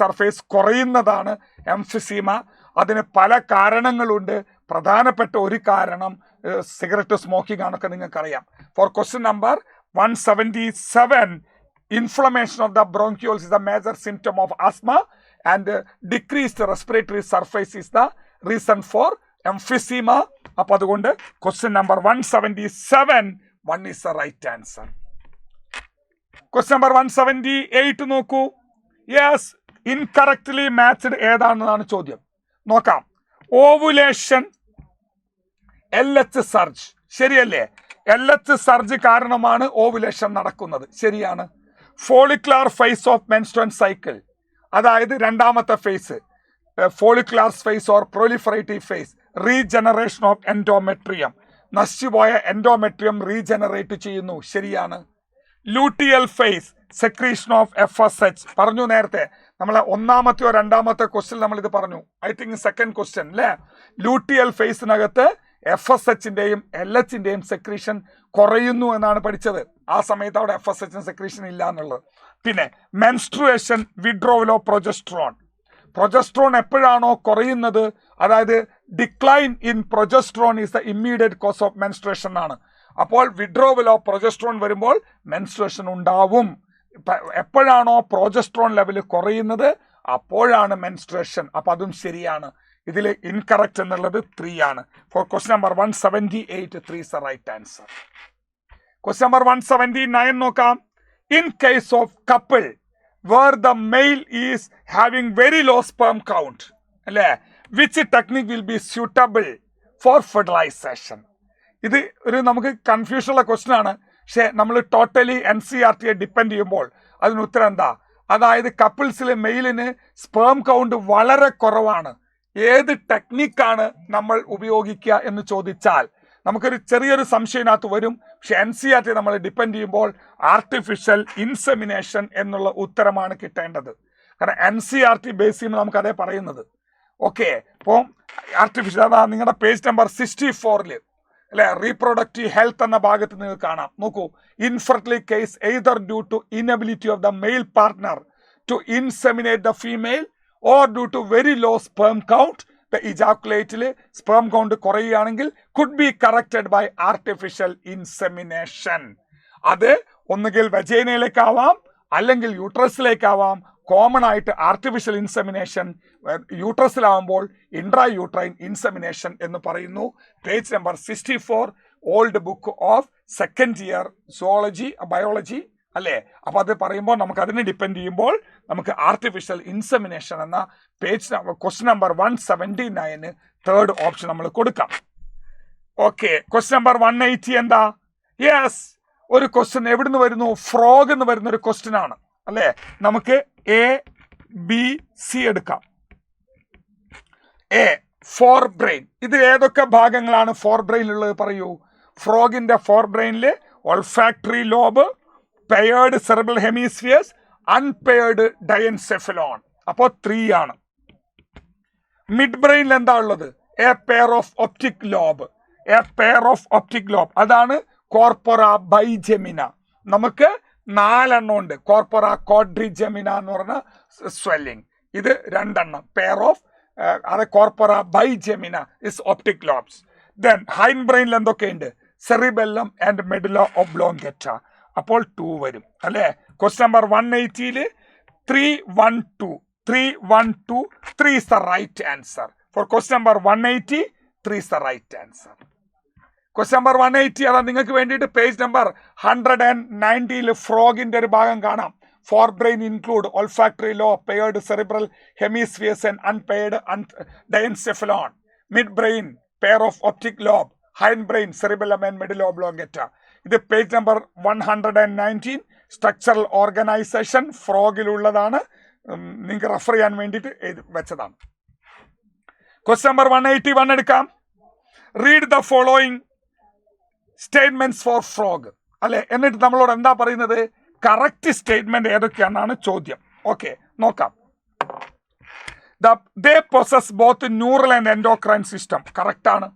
സർഫേസ് കുറയുന്നതാണ് എംഫിസീമ. അതിന് പല കാരണങ്ങളുണ്ട്. പ്രധാനപ്പെട്ട ഒരു കാരണം സിഗരറ്റ് സ്മോക്കിംഗ് ആണൊക്കെ നിങ്ങൾക്കറിയാം. For question number 177, inflammation of the bronchioles is a major symptom of asthma and decreased respiratory surface is the reason for emphysema. അപ്പോൾ അതുകൊണ്ട് question number 177, 1 is the right answer. Question number 178 നോക്കൂ. Yes, incorrectly matched ഏതാണെന്നാണ് ചോദ്യം. നോക്കാം. Ovulation LH surge ശരിയല്ലേ. LH surge കാരണമാണ് ovulation നടക്കുന്നത്, ശരിയാണ്. Follicular phase of menstrual cycle, അതായത് രണ്ടാമത്തെ phase, follicular phase or proliferative phase, regeneration of endometrium, നശിച്ചുപോയ എൻഡോമെട്രിയം റീജനറേറ്റ് ചെയ്യുന്നു, ശരിയാണ്. Luteal phase, secretion of FSH പറഞ്ഞു നേരത്തെ. നമ്മളെ ഒന്നാമത്തെയോ രണ്ടാമത്തെ ക്വസ്റ്റ്യൻ നമ്മൾ ഇത് പറഞ്ഞു, ഐ തിങ്ക് സെക്കൻഡ് ക്വസ്റ്റ്യൻ അല്ലേ. ലൂട്ടിയൽ ഫേസിനകത്ത് FSHന്റെയും LHന്റെയും സെക്രീഷൻ കുറയുന്നു എന്നാണ് പഠിച്ചത്. ആ സമയത്ത് അവിടെ FSH സെക്രീഷൻ ഇല്ല എന്നുള്ളത്. പിന്നെ മെൻസ്ട്രുവേഷൻ, വിഡ്രോവൽ ഓഫ് പ്രൊജസ്ട്രോൺ എപ്പോഴാണോ കുറയുന്നത്, അതായത് decline in progesterone is the immediate cause of menstruation ആണ്. അപ്പോൾ വിഡ്രോവൽ ഓഫ് പ്രൊജസ്ട്രോൺ വരുമ്പോൾ മെൻസ്ട്രുവേഷൻ ഉണ്ടാവും. എപ്പോഴാണോ പ്രൊജസ്ട്രോൺ ലെവൽ കുറയുന്നത് അപ്പോഴാണ് മെൻസ്ട്രുവേഷൻ. അപ്പൊ അതും ശരിയാണ്. ഇതിൽ ഇൻകറക്റ്റ് എന്നുള്ളത് 3 ആണ്. For question number 178, 3 is the right answer. Question number 179 നോക്കാം. In case of couple where the male is having very low sperm count അല്ലേ, which technique will be suitable for fertilization? ഇത് ഒരു നമുക്ക് കൺഫ്യൂഷൻ ഉള്ള question ആണ്. പക്ഷെ നമ്മൾ totally NCERT depend ചെയ്യുമ്പോൾ അതിന് ഉത്തരം എന്താ, അതായത് കപ്പിൾസിലെ മെയിലിന് സ്പേം കൗണ്ട് വളരെ കുറവാണ്. ഏത് ടെക്നിക്കാണ് നമ്മൾ ഉപയോഗിക്കുക എന്ന് ചോദിച്ചാൽ നമുക്കൊരു ചെറിയൊരു സംശയത്തിനകത്ത് വരും. പക്ഷെ NCERT നമ്മൾ ഡിപ്പെൻഡ് ചെയ്യുമ്പോൾ ആർട്ടിഫിഷ്യൽ ഇൻസെമിനേഷൻ എന്നുള്ള ഉത്തരമാണ് കിട്ടേണ്ടത്. കാരണം NCERT ബേസ് ചെയ്യുമ്പോൾ നമുക്കതേ പറയുന്നത്. ഓക്കെ, അപ്പോൾ ആർട്ടിഫിഷ്യൽ, അതാ നിങ്ങളുടെ പേജ് നമ്പർ 64 അല്ലെ, റീപ്രൊഡക്റ്റീവ് ഹെൽത്ത് എന്ന ഭാഗത്ത് നിങ്ങൾക്ക് കാണാം. നോക്കൂ, infertility case either due to inability of the male partner to inseminate the female or due to very low sperm count, the ejaculate sperm count കുറയുകയാണെങ്കിൽ could be corrected by artificial insemination. അത് ഒന്നുകിൽ വജൈനയിലേക്കാവാം അല്ലെങ്കിൽ യൂട്രസിലേക്കാവാം. Common ആയിട്ട് artificial insemination യൂട്രസിലാവുമ്പോൾ intra uterine insemination എന്ന് പറയുന്നു. Page number 64, old book of second year biology അല്ലേ. അപ്പൊ അത് പറയുമ്പോൾ നമുക്ക് അതിനെ ഡിപ്പെൻഡ് ചെയ്യുമ്പോൾ നമുക്ക് ആർട്ടിഫിഷ്യൽ ഇൻസെമിനേഷൻ എന്ന page question number 179 third option നമ്മൾ കൊടുക്കാം. ഓക്കെ, ക്വസ്റ്റ്യൻ നമ്പർ 180 എന്താ? യെസ്, ഒരു ക്വസ്റ്റ്യൻ എവിടുന്ന് വരുന്നു? ഫ്രോഗ് എന്ന് വരുന്ന ഒരു ക്വസ്റ്റ്യൻ ആണ് അല്ലേ. നമുക്ക് ABC എടുക്കാം. Fore brain. ഇത് ഏതൊക്കെ ഭാഗങ്ങളാണ് ഫോർ ബ്രെയിനിലുള്ളത് പറയൂ. ഫ്രോഗിന്റെ ഫോർ ബ്രെയിനില് olfactory lobe, paired cerebral hemispheres, unpaired diencephalon. അപ്പോൾ 3 ആണ്. മിഡ് ബ്രെയിനിൽ എന്താ ഉള്ളത്? A pair of optic lobe. അതാണ് കോർപ്പറ ബൈജെമിന. നമുക്ക് 4 എണ്ണം ഉണ്ട്. കോർപ്പറ ക്വാഡ്രിജെമിന എന്ന് പറഞ്ഞ സ്വെല്ലിംഗ്. ഇത് 2 എണ്ണം. പെയർ ഓഫ് അത് corpora bigemina is optic lobes. Then hind ബ്രെയിനിൽ എന്തൊക്കെയുണ്ട്? Cerebellum and medulla oblongata. അപ്പോൾ 2 വരും അല്ലേ. Question number 180 312 3 is the right answer. For question number 180, 3 is the right answer. Question number 180 അതാ നിങ്ങൾക്ക് വേണ്ടിയിട്ട് പേജ് നമ്പർ 190 ഫ്രോഗിന്റെ ഒരു ഭാഗം കാണാം. Fore brain include olfactory lobe, paired cerebral hemispheres and unpaired diencephalon. Mid brain pair of optic lobe, hind brain cerebellum and medulla oblongata. ഇത് page number 119 structural organisation ഫ്രോഗിലുള്ളതാണ്. നിങ്ങൾക്ക് refer ചെയ്യാൻ വേണ്ടിയിട്ട് വെച്ചതാണ്. ക്വസ്റ്റ്യൻ നമ്പർ 181 എടുക്കാം. Read the following statements for frog അല്ലെ. എന്നിട്ട് നമ്മളോട് എന്താ പറയുന്നത്? കറക്റ്റ് സ്റ്റേറ്റ്മെന്റ് ഏതൊക്കെയാണെന്നാണ് ചോദ്യം. ഓക്കെ, നോക്കാം. They possess both neural and endocrine system. Correct ആണ്.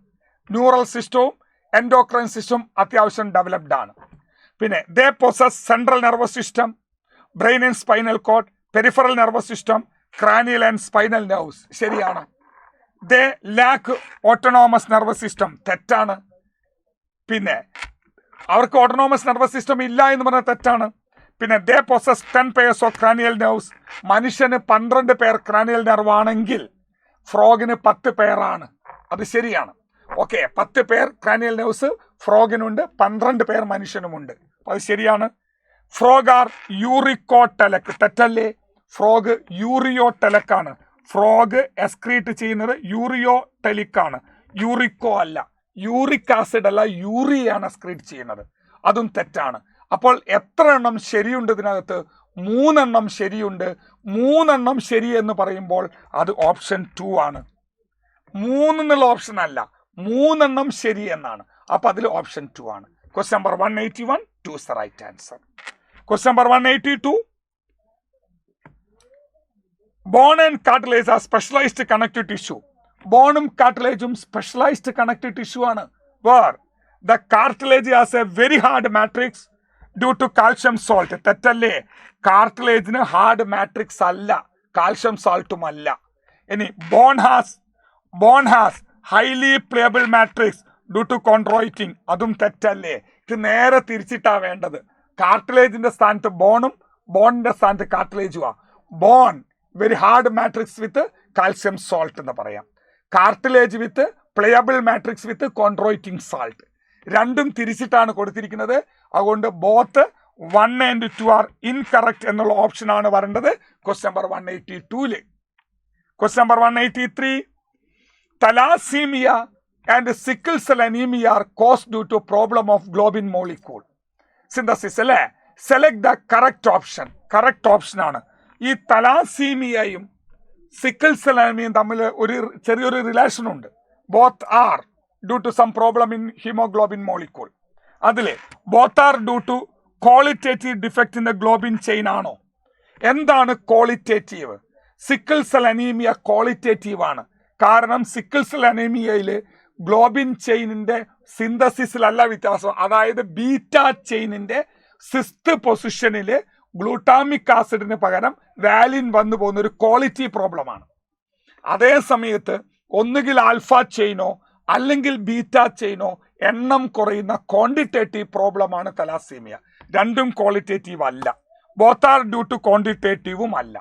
ന്യൂറൽ സിസ്റ്റവും എൻഡോക്രൈൻ സിസ്റ്റം അത്യാവശ്യം ഡെവലപ്ഡ് ആണ്. പിന്നെ they possess central nervous system, brain and spinal cord, peripheral nervous system, cranial and spinal nerves. ശരിയാണ്. They lack autonomous nervous system. തെറ്റാണ്. പിന്നെ അവർക്ക് autonomous nervous system ഇല്ല എന്ന് പറഞ്ഞാൽ തെറ്റാണ്. പിന്നെ they possess 10 pairs of cranial nerves. മനുഷ്യന് 12 പേർ ക്രാനിയൽ നെർവ് ആണെങ്കിൽ ഫ്രോഗിന് 10 പേരാണ്. അത് ശരിയാണ്. ഓക്കെ, 10 പേർ ക്രാനിയൽ നെർവ്സ് ഫ്രോഗിനുണ്ട്, 12 പേർ മനുഷ്യനുമുണ്ട്. അത് ശരിയാണ്. Frog are uricotelic. തെറ്റല്ലേ? ഫ്രോഗ് യൂറിയോടെലക്കാണ്. ഫ്രോഗ് എക്സ്ക്രീറ്റ് ചെയ്യുന്നത് യൂറിയോടെലിക്കാണ്, യൂറിക്കോ അല്ല. യൂറിക് ആസിഡ് അല്ല, യൂറിയാണ് എക്സ്ക്രീറ്റ് ചെയ്യുന്നത്. അതും തെറ്റാണ്. അപ്പോൾ എത്ര എണ്ണം ശരിയുണ്ട് ഇതിനകത്ത്? 3 എണ്ണം ശരിയുണ്ട്. 3 എണ്ണം ശരി എന്ന് പറയുമ്പോൾ അത് ഓപ്ഷൻ 2 ആണ്. 3 എന്നുള്ള ഓപ്ഷൻ അല്ല, 3 എണ്ണം ശരി എന്നാണ്. അപ്പൊ അതിൽ ഓപ്ഷൻ 2 ആണ്. Question number 181, 2 is the right answer. Question number 182. Bone and cartilage are specialized connective tissue. ബോണും കാർട്ടിലേജും സ്പെഷ്യലൈസ്ഡ് കണക്റ്റീവ് ടിഷ്യൂ ആണ്. Where the cartilage has a very hard matrix due to calcium salt. തെറ്റല്ലേ? കാർട്ടിലേജിന് hard matrix അല്ല, calcium സോൾട്ടും അല്ല. ഇനി bone has highly pliable matrix due to chondroitin. അതും തെറ്റല്ലേ? ഇത് നേരെ തിരിച്ചിട്ടാ വേണ്ടത്. കാർട്ടിലേജിന്റെ സ്ഥാനത്ത് ബോണും ബോണിന്റെ സ്ഥാനത്ത് കാർട്ടിലേജുവാ. Bone very hard matrix with calcium salt എന്ന് പറയാം. Cartilage with pliable matrix with chondroitin salt. രണ്ടും തിരിച്ചിട്ടാണ് കൊടുത്തിരിക്കുന്നത്. അതുകൊണ്ട് ബോത്ത് 1 and 2 ആർ ഇൻകറക്റ്റ് എന്നുള്ള ഓപ്ഷൻ ആണ് വരേണ്ടത് question number 182. Question number 183. Thalassaemia and sickle cell anaemia are cause due to problem of globin molecule synthesis അല്ലേ. Select the correct option. Correct option ആണ്. ഈ തലാസീമിയയും സിക്കിൾ സെൽ അനീമിയയും തമ്മിൽ ഒരു ചെറിയൊരു relation ഉണ്ട്. Both are due to some problem in haemoglobin molecule. അതിൽ both are due to qualitative defect in the globin chain ആണോ? എന്താണ് qualitative? Sickle cell anaemia qualitative ആണ്. കാരണം സിക്കിൾ സെൽ അനീമിയയിൽ ഗ്ലോബിൻ ചെയിനിന്റെ സിന്തസിസിലല്ല വ്യത്യാസം. അതായത് ബീറ്റ ചെയിനിന്റെ 6th പൊസിഷനിൽ ഗ്ലൂട്ടാമിക് ആസിഡിന് പകരം വാലിൻ വന്നു പോകുന്ന ഒരു ക്വാളിറ്റി പ്രോബ്ലം ആണ്. അതേ സമയത്ത് ഒന്നുകിൽ ആൽഫ ചെയിനോ അല്ലെങ്കിൽ ബീറ്റ ചെയിനോ എണ്ണം കുറയുന്ന ക്വാണ്ടിറ്റേറ്റീവ് പ്രോബ്ലമാണ് തലാസീമിയ. രണ്ടും ക്വാളിറ്റേറ്റീവ് അല്ല. ബോത്ത് ആർ ഡ്യൂ ടു ക്വാണ്ടിറ്റേറ്റീവും അല്ല.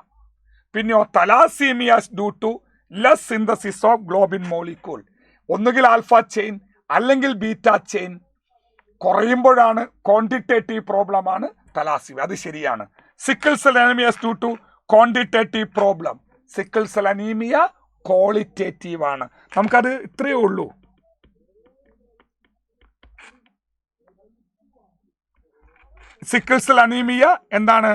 പിന്നെയോ thalassaemia due to less synthesis of globin molecule. ഒന്നുകിൽ ആൽഫ ചെയിൻ അല്ലെങ്കിൽ ബീറ്റ ചെയിൻ കുറയുമ്പോഴാണ് ക്വാണ്ടിറ്റേറ്റീവ് പ്രോബ്ലമാണ് തലാസീമിയ. അത് ശരിയാണ്. Sickle cell anaemia due to quantitative problem. Sickle cell anaemia qualitative ആണ്. നമുക്കത് ഇത്രയേ ഉള്ളൂ. സിക്കിൾ സെൽ അനീമിയ എന്താണ്?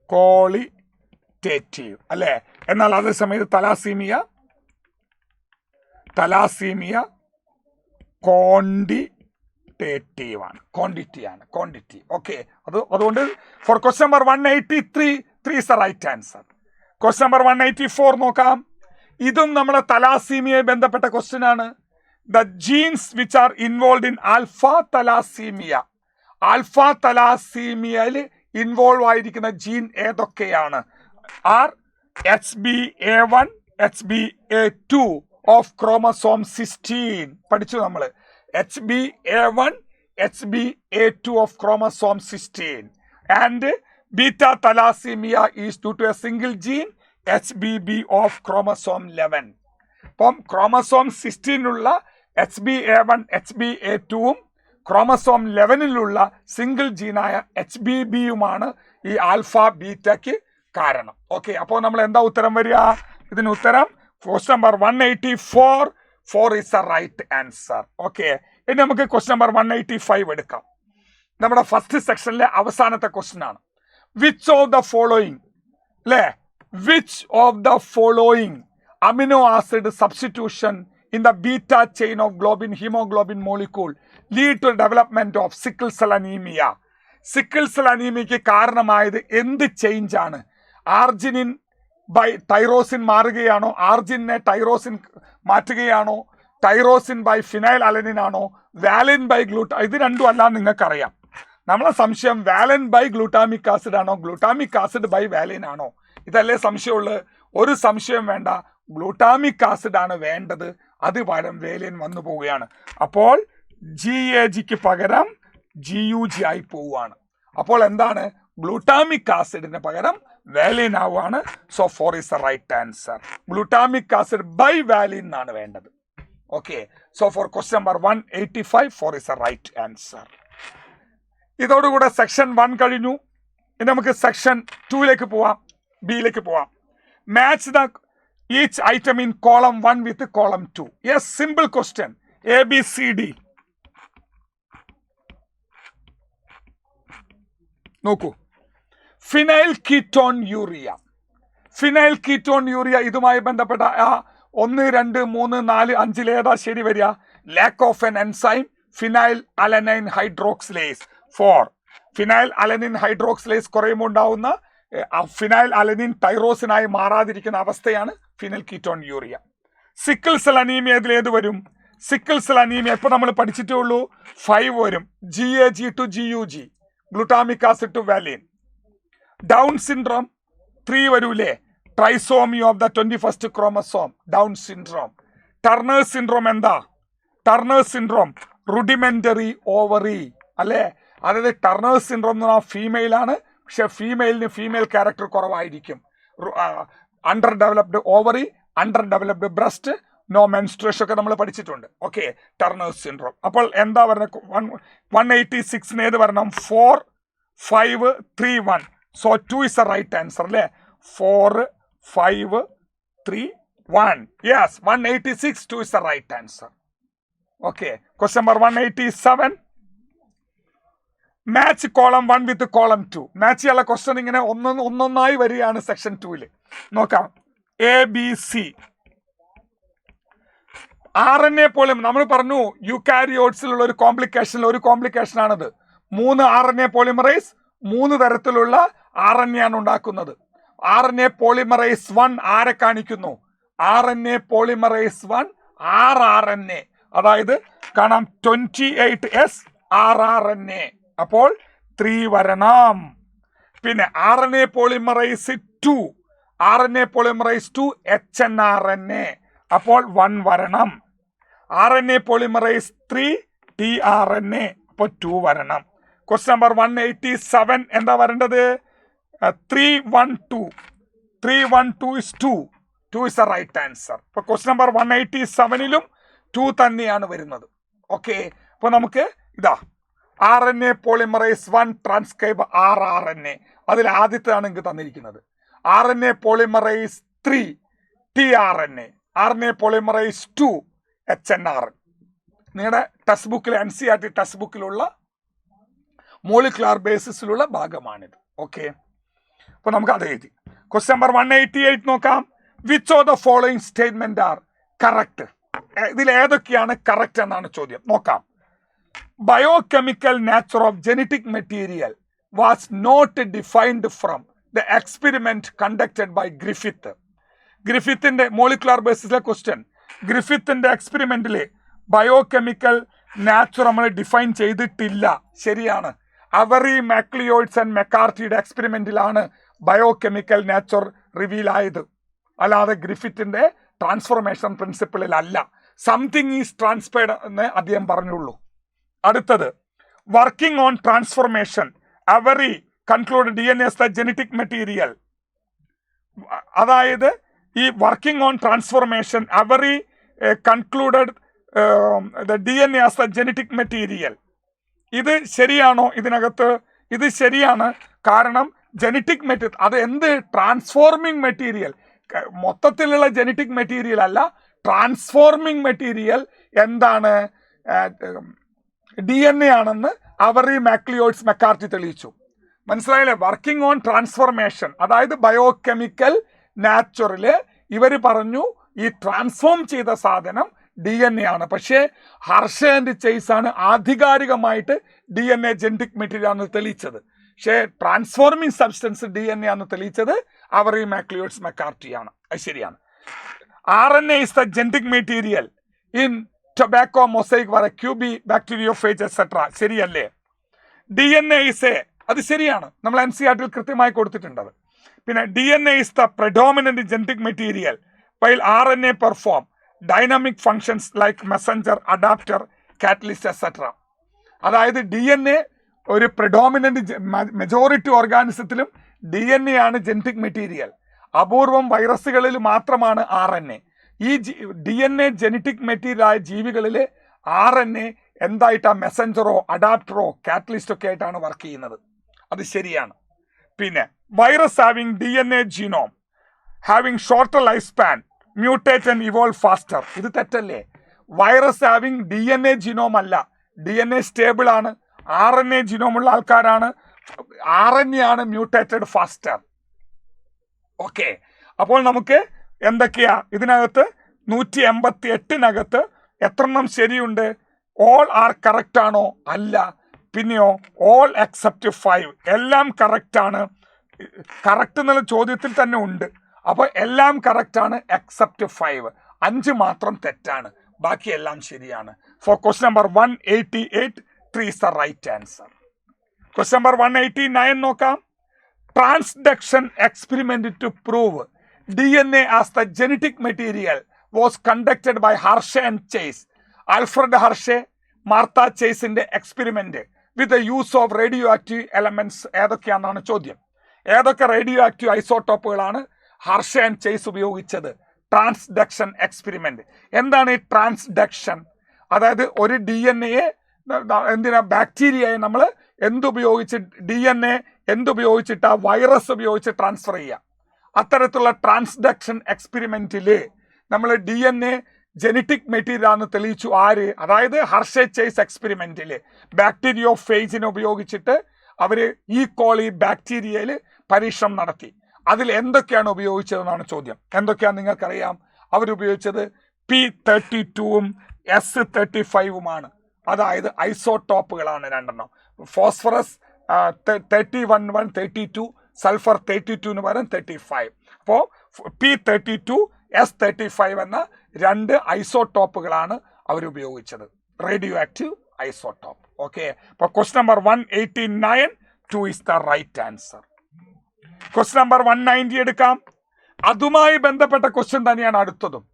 ക്വാളിറ്റേറ്റീവ് അല്ലേ? എന്നാൽ അതേ സമയത്ത് തലാസീമിയ ക്വാണ്ടിറ്റി ആണ്. ഓക്കെ, അതുകൊണ്ട് for question number 183 3 is the right answer. Question number 184 നോക്കാം. ഇതും നമ്മുടെ തലാസീമിയയെ ബന്ധപ്പെട്ട ക്വസ്റ്റ്യൻ ആണ്. The genes which are involve in alpha തലാസീമിയയിൽ ഇൻവോൾവ് ആയിരിക്കുന്ന ജീൻ ഏതൊക്കെയാണ്? Are HbA1 HbA2 of chromosome 16 പഠിച്ചു നമ്മൾ. HbA1 HbA2 of chromosome 16 and beta thalassaemia is due to a single gene HBB of chromosome 11. അപ്പം chromosome 16 HbA1 HbA2 chromosome 11 single ജീനായ HBBയുമാണ് ഈ alpha ബീറ്റയ്ക്ക് കാരണം. ഓക്കെ, അപ്പോൾ നമ്മൾ എന്താ ഉത്തരം വരിക? ഇതിന് ഉത്തരം question number 184 4 is the right answer. Okay, ഇനി നമുക്ക് ക്വസ്റ്റ്യൻ നമ്പർ 185 എടുക്കാം. നമ്മുടെ ഫസ്റ്റ് സെക്ഷനിലെ അവസാനത്തെ ക്വസ്റ്റ്യൻ ആണ്. Which of the following amino acid substitution in the beta chain of hemoglobin molecule lead to the development of sickle cell anemia. Sickle cell അനീമിയയ്ക്ക് കാരണമായത് എന്ത് change ആണ്? ആർജിനിൻ ബൈ ടൈറോസിൻ മാറുകയാണോ? ആർജിനെ ടൈറോസിൻ മാറ്റുകയാണോ? Tyrosine by phenyl alanine ആണോ? Valine by ഇത് രണ്ടും അല്ല. നിങ്ങൾക്കറിയാം നമ്മളെ സംശയം വാലിൻ ബൈ ഗ്ലൂട്ടാമിക് ആസിഡ് ആണോ, ഗ്ലൂട്ടാമിക് ആസിഡ് ബൈ വാലിൻ ആണോ? ഇതല്ലേ സംശയമുള്ളത്? ഒരു സംശയം വേണ്ട, ഗ്ലൂട്ടാമിക് ആസിഡ് ആണ് വേണ്ടത്. അത് പകരം വേലിൻ വന്നു പോവുകയാണ്. അപ്പോൾ GAGക്ക് പകരം GUG ആയി പോവുകയാണ്. അപ്പോൾ എന്താണ്? ഗ്ലൂട്ടാമിക് ആസിഡിന് പകരം വാലിൻ ആവുകയാണ്. So 4 is the right answer. Glutamic acid by valine ആണ് വേണ്ടത്. Okay, so four question number 185 4 is the right answer. ഇതോടുകൂടെ സെക്ഷൻ 1 കഴിഞ്ഞു. ഇനി നമുക്ക് സെക്ഷൻ 2ലേക്ക് പോവാം, ബിയിലേക്ക് പോവാം. Match the each item in column 1 with column 2. Yes, simple question. ABCD. നോക്കൂ, ഫിനൈൽ കീറ്റോൺ യൂറിയ ഇതുമായി ബന്ധപ്പെട്ട 1 2 3 4 5 ഏതാ ശരി വരിക? Lack of N enzyme phenyl alanine hydroxylase 4. Phenyl alanine hydroxylase കുറയുമ്പോൾ ഉണ്ടാവുന്ന ഫിനൈൽ അലനിൻ ടൈറോസിനായി മാറാതിരിക്കുന്ന അവസ്ഥയാണ് phenyl ketone urea. Sickle cell anaemia ഇതിൽ ഏത് വരും? സിക്കിൾ സെൽ അനീമിയ ഇപ്പൊ നമ്മൾ പഠിച്ചിട്ടേ ഉള്ളൂ. 5 വരും. GAG to GUG, glutamic acid to valine. Down syndrome 3 വരൂലേ? Trisomy of the 21st chromosome, Down syndrome. Turner syndrome എന്താ? ടർണർ സിൻഡ്രോം റുഡിമെന്ററി ഓവറി അല്ലേ? അതായത് ടർണർ സിൻഡ്രോം എന്ന് പറഞ്ഞാൽ ഫീമെയിൽ ആണ്, പക്ഷെ ഫീമെയിലിന് ഫീമെയിൽ ക്യാരക്ടർ കുറവായിരിക്കും. Under developed ovary, under developed breast, no menstruation ഒക്കെ നമ്മൾ പഠിച്ചിട്ടുണ്ട്. Okay, Turner syndrome. അപ്പോൾ എന്താ പറയുന്നത്? 186 ഏത് വരണം? 4 5 3 1. So 2 is the right answer അല്ലേ? 4 5 3 1. Yes, 186 2 is the right answer. Okay, question number 187. Match column 1 with column 2. Match ചെയ്യാനുള്ള ക്വസ്റ്റ്യൻ ഇങ്ങനെ ഒന്നൊന്നായി വരികയാണ് സെക്ഷൻ 2 നോക്കാം. ABC RNA പോലും നമ്മൾ പറഞ്ഞു യൂകാരിയോട്സിലുള്ള ഒരു കോംപ്ലിക്കേഷൻ ആണത്. 3 RNA പോളിമറൈസ് 3 തരത്തിലുള്ള RNA ആണ് ഉണ്ടാക്കുന്നത്. RNA പോളിമറൈസ് 1 ആരെ കാണിക്കുന്നു? RNA പോളിമറൈസ് 1 rRNA, അതായത് കാണാം 28S rRNA. അപ്പോൾ 3 വരണം. പിന്നെ RNA polymerise 2 RNA polymerase 2 HNRNA. അപ്പോൾ 1 വരണം. RNA polymerase 3 tRNA. അപ്പോൾ 2 വരണം. ക്വസ്റ്റ്യൻ നമ്പർ 187 എന്താ വരേണ്ടത്? 312. 312 is 2. 2 is the right answer. അപ്പോൾ ക്വസ്റ്റ്യൻ നമ്പർ 187ലും 2 തന്നെയാണ് വരുന്നത്. ഓക്കെ, അപ്പോൾ നമുക്ക് ഇതാ RNA polymerase 1 ട്രാൻസ്ക്രൈബ് rRNA. അതിൽ ആദ്യത്തെയാണ് എനിക്ക് തന്നിരിക്കുന്നത്. RNA polymerase 3 tRNA. RNA polymerase 2 HNRN. നിങ്ങളുടെ ടെക്സ്റ്റ് ബുക്കിൽ NCERT ടെക്സ്റ്റ് ബുക്കിലുള്ള മോളിക്കുലാർ ബേസിസിലുള്ള ഭാഗമാണിത്. ഓക്കെ, അപ്പോൾ നമുക്ക് അത് എഴുതി. ക്വസ്റ്റ്യൻ നമ്പർ 188 നോക്കാം. Which of the following statement are correct? ഇതിൽ ഏതൊക്കെയാണ് കറക്റ്റ് എന്നാണ് ചോദ്യം. നോക്കാം. Biochemical nature of genetic material was not defined from the experiment conducted by Griffith. ഗ്രിഫിത്തിന്റെ മോളിക്കുലാർ ബേസിസിലെ ക്വസ്റ്റ്യൻ. ഗ്രിഫിത്തിന്റെ എക്സ്പെരിമെന്റില് ബയോകെമിക്കൽ നാച്ചർ നമ്മൾ ഡിഫൈൻ ചെയ്തിട്ടില്ല. ശരിയാണ്. അവറി, മാക്ലിയോയിഡ്സ് ആൻഡ് മെക്കാർട്ടിയുടെ എക്സ്പെരിമെന്റിലാണ് ബയോകെമിക്കൽ നാച്ചർ റിവീൽ ആയത്, അല്ലാതെ ഗ്രിഫിത്തിന്റെ ട്രാൻസ്ഫോർമേഷൻ പ്രിൻസിപ്പിളിലല്ല. സംതിങ് ഈസ് ട്രാൻസ്പയർഡ് എന്ന് അദ്ദേഹം പറഞ്ഞുള്ളൂ. അടുത്തത്, working on transformation Avery conclude DNA as the genetic material. അതായത് ഈ working on transformation Avery concluded DNA as the genetic material. ഇത് ശരിയാണോ? ഇതിനകത്ത് ഇത് ശരിയാണ്. കാരണം ജെനറ്റിക് മെറ്റീരിയൽ അത് എന്ത് ട്രാൻസ്ഫോർമിംഗ് മെറ്റീരിയൽ, മൊത്തത്തിലുള്ള ജെനറ്റിക് മെറ്റീരിയൽ അല്ല. ട്രാൻസ്ഫോർമിംഗ് മെറ്റീരിയൽ എന്താണ്? DNA ആണെന്ന് അവറി, മാക്ലിയോയിഡ്സ്, മെക്കാർട്ടി തെളിയിച്ചു. മനസ്സിലായില്ലേ? വർക്കിംഗ് ഓൺ ട്രാൻസ്ഫോർമേഷൻ, അതായത് ബയോകെമിക്കൽ നാച്ചുറല് ഇവർ പറഞ്ഞു ഈ ട്രാൻസ്ഫോം ചെയ്ത സാധനം DNA ആണ്. പക്ഷേ ഹർഷ ആൻഡ് ചേസ് ആണ് ആധികാരികമായിട്ട് DNA ജെനറ്റിക് മെറ്റീരിയൽ ആണ് തെളിയിച്ചത്. പക്ഷേ ട്രാൻസ്ഫോർമിംഗ് സബ്സ്റ്റൻസ് DNA ആണ് തെളിയിച്ചത് അവറി, മാക്ലിയോയിഡ്സ്, മെക്കാർട്ടിയാണ്. അത് ശരിയാണ്. RNA is the genetic material in tobacco, mosaic, QB, bacteriophage, etc. ശരിയല്ലേ? DNA is a, അത് ശരിയാണ്. നമ്മൾ NCERT കൃത്യമായി കൊടുത്തിട്ടുണ്ട്. പിന്നെ DNA is the predominant genetic material while RNA perform dynamic functions like messenger, adapter, catalyst, etc. അതായത് DNA ഒരു predominant majority ഓർഗാനിസത്തിലും DNA ആണ് ജെനറ്റിക് മെറ്റീരിയൽ. അപൂർവം വൈറസുകളിൽ മാത്രമാണ് RNA. ഈ DNA ജെനറ്റിക് മെറ്റീരിയൽ ആയ ജീവികളിൽ RNA എന്തായിട്ടാ മെസ്സഞ്ചറോ അഡാപ്റ്ററോ കാറ്റലിസ്റ്റോ ഒക്കെ ആയിട്ടാണ് വർക്ക് ചെയ്യുന്നത്. അത് ശരിയാണ്. പിന്നെ virus having DNA genome having shorter life span mutate and evolve faster. ഇത് തെറ്റല്ലേ? വൈറസ് ഹാവിംഗ് DNA ജീനോം അല്ല. DNA സ്റ്റേബിൾ ആണ്. RNA ജീനോമുള്ള ആൾക്കാരാണ്. RNA ആണ് മ്യൂട്ടേറ്റഡ് ഫാസ്റ്റർ. ഓക്കെ, അപ്പോൾ നമുക്ക് എന്തൊക്കെയാ ഇതിനകത്ത് 188 എത്രണ്ണം ശരിയുണ്ട്? ഓൾ ആർ കറക്റ്റ് ആണോ? അല്ല. പിന്നെയോ ഓൾ എക്സെപ്റ്റ് 5 എല്ലാം കറക്റ്റ് ആണ്. കറക്റ്റ് എന്നുള്ള ചോദ്യത്തിൽ തന്നെ ഉണ്ട്. അപ്പോൾ എല്ലാം കറക്റ്റ് ആണ് എക്സെപ്റ്റ് 5 മാത്രം തെറ്റാണ്. ബാക്കി എല്ലാം ശരിയാണ്. For question number 188 3 is the right answer. Question number 189 നോക്കാം. Transduction experiment to prove DNA as the genetic material was conducted by Hershey and Chase. Alfred Hershey, Martha Chaseന്റെ experiment with the use of radioactive elements ഏതൊക്കെയാണെന്നാണ് ചോദ്യം. ഏതൊക്കെ radioactive ഐസോട്ടോപ്പുകളാണ് Hershey and Chase ഉപയോഗിച്ചത്? Transduction experiment. എന്താണ് ഈ transduction? അതായത് ഒരു DNA എന്തിനാ ബാക്ടീരിയയെ നമ്മൾ എന്തുപയോഗിച്ച് DNA എന്തുപയോഗിച്ചിട്ടാ വൈറസ് ഉപയോഗിച്ച് ട്രാൻസ്ഫർ ചെയ്യുക. അത്തരത്തിലുള്ള ട്രാൻസ്ഡക്ഷൻ എക്സ്പെരിമെന്റില് നമ്മൾ DNA ജെനറ്റിക് മെറ്റീരിയൽ ആണെന്ന് തെളിയിച്ചു. ആര്? അതായത് ഹർഷെ ചേസ് എക്സ്പെരിമെന്റില് ബാക്ടീരിയോഫേജിനെ ഉപയോഗിച്ചിട്ട് അവര് ഈ കോളി ബാക്ടീരിയയിൽ പരീക്ഷണം നടത്തി. അതിൽ എന്തൊക്കെയാണ് ഉപയോഗിച്ചതെന്നാണ് ചോദ്യം. എന്തൊക്കെയാണ് നിങ്ങൾക്കറിയാം? അവരുപയോഗിച്ചത് P32 S35 അതായത് ഐസോട്ടോപ്പുകളാണ് രണ്ടെണ്ണം. ഫോസ്ഫറസ് 31 32, സൾഫർ 32 പകരം 35. അപ്പോൾ P32 S35 എന്ന 2 ഐസോട്ടോപ്പുകളാണ് അവരുപയോഗിച്ചത്, റേഡിയോ ആക്റ്റീവ് ഐസോട്ടോപ്പ്. ഓക്കെ, അപ്പോൾ question number 189 2 is the right answer. Question number 190 എടുക്കാം. അതുമായി ബന്ധപ്പെട്ട ക്വസ്റ്റ്യൻ തന്നെയാണ് അടുത്തതും.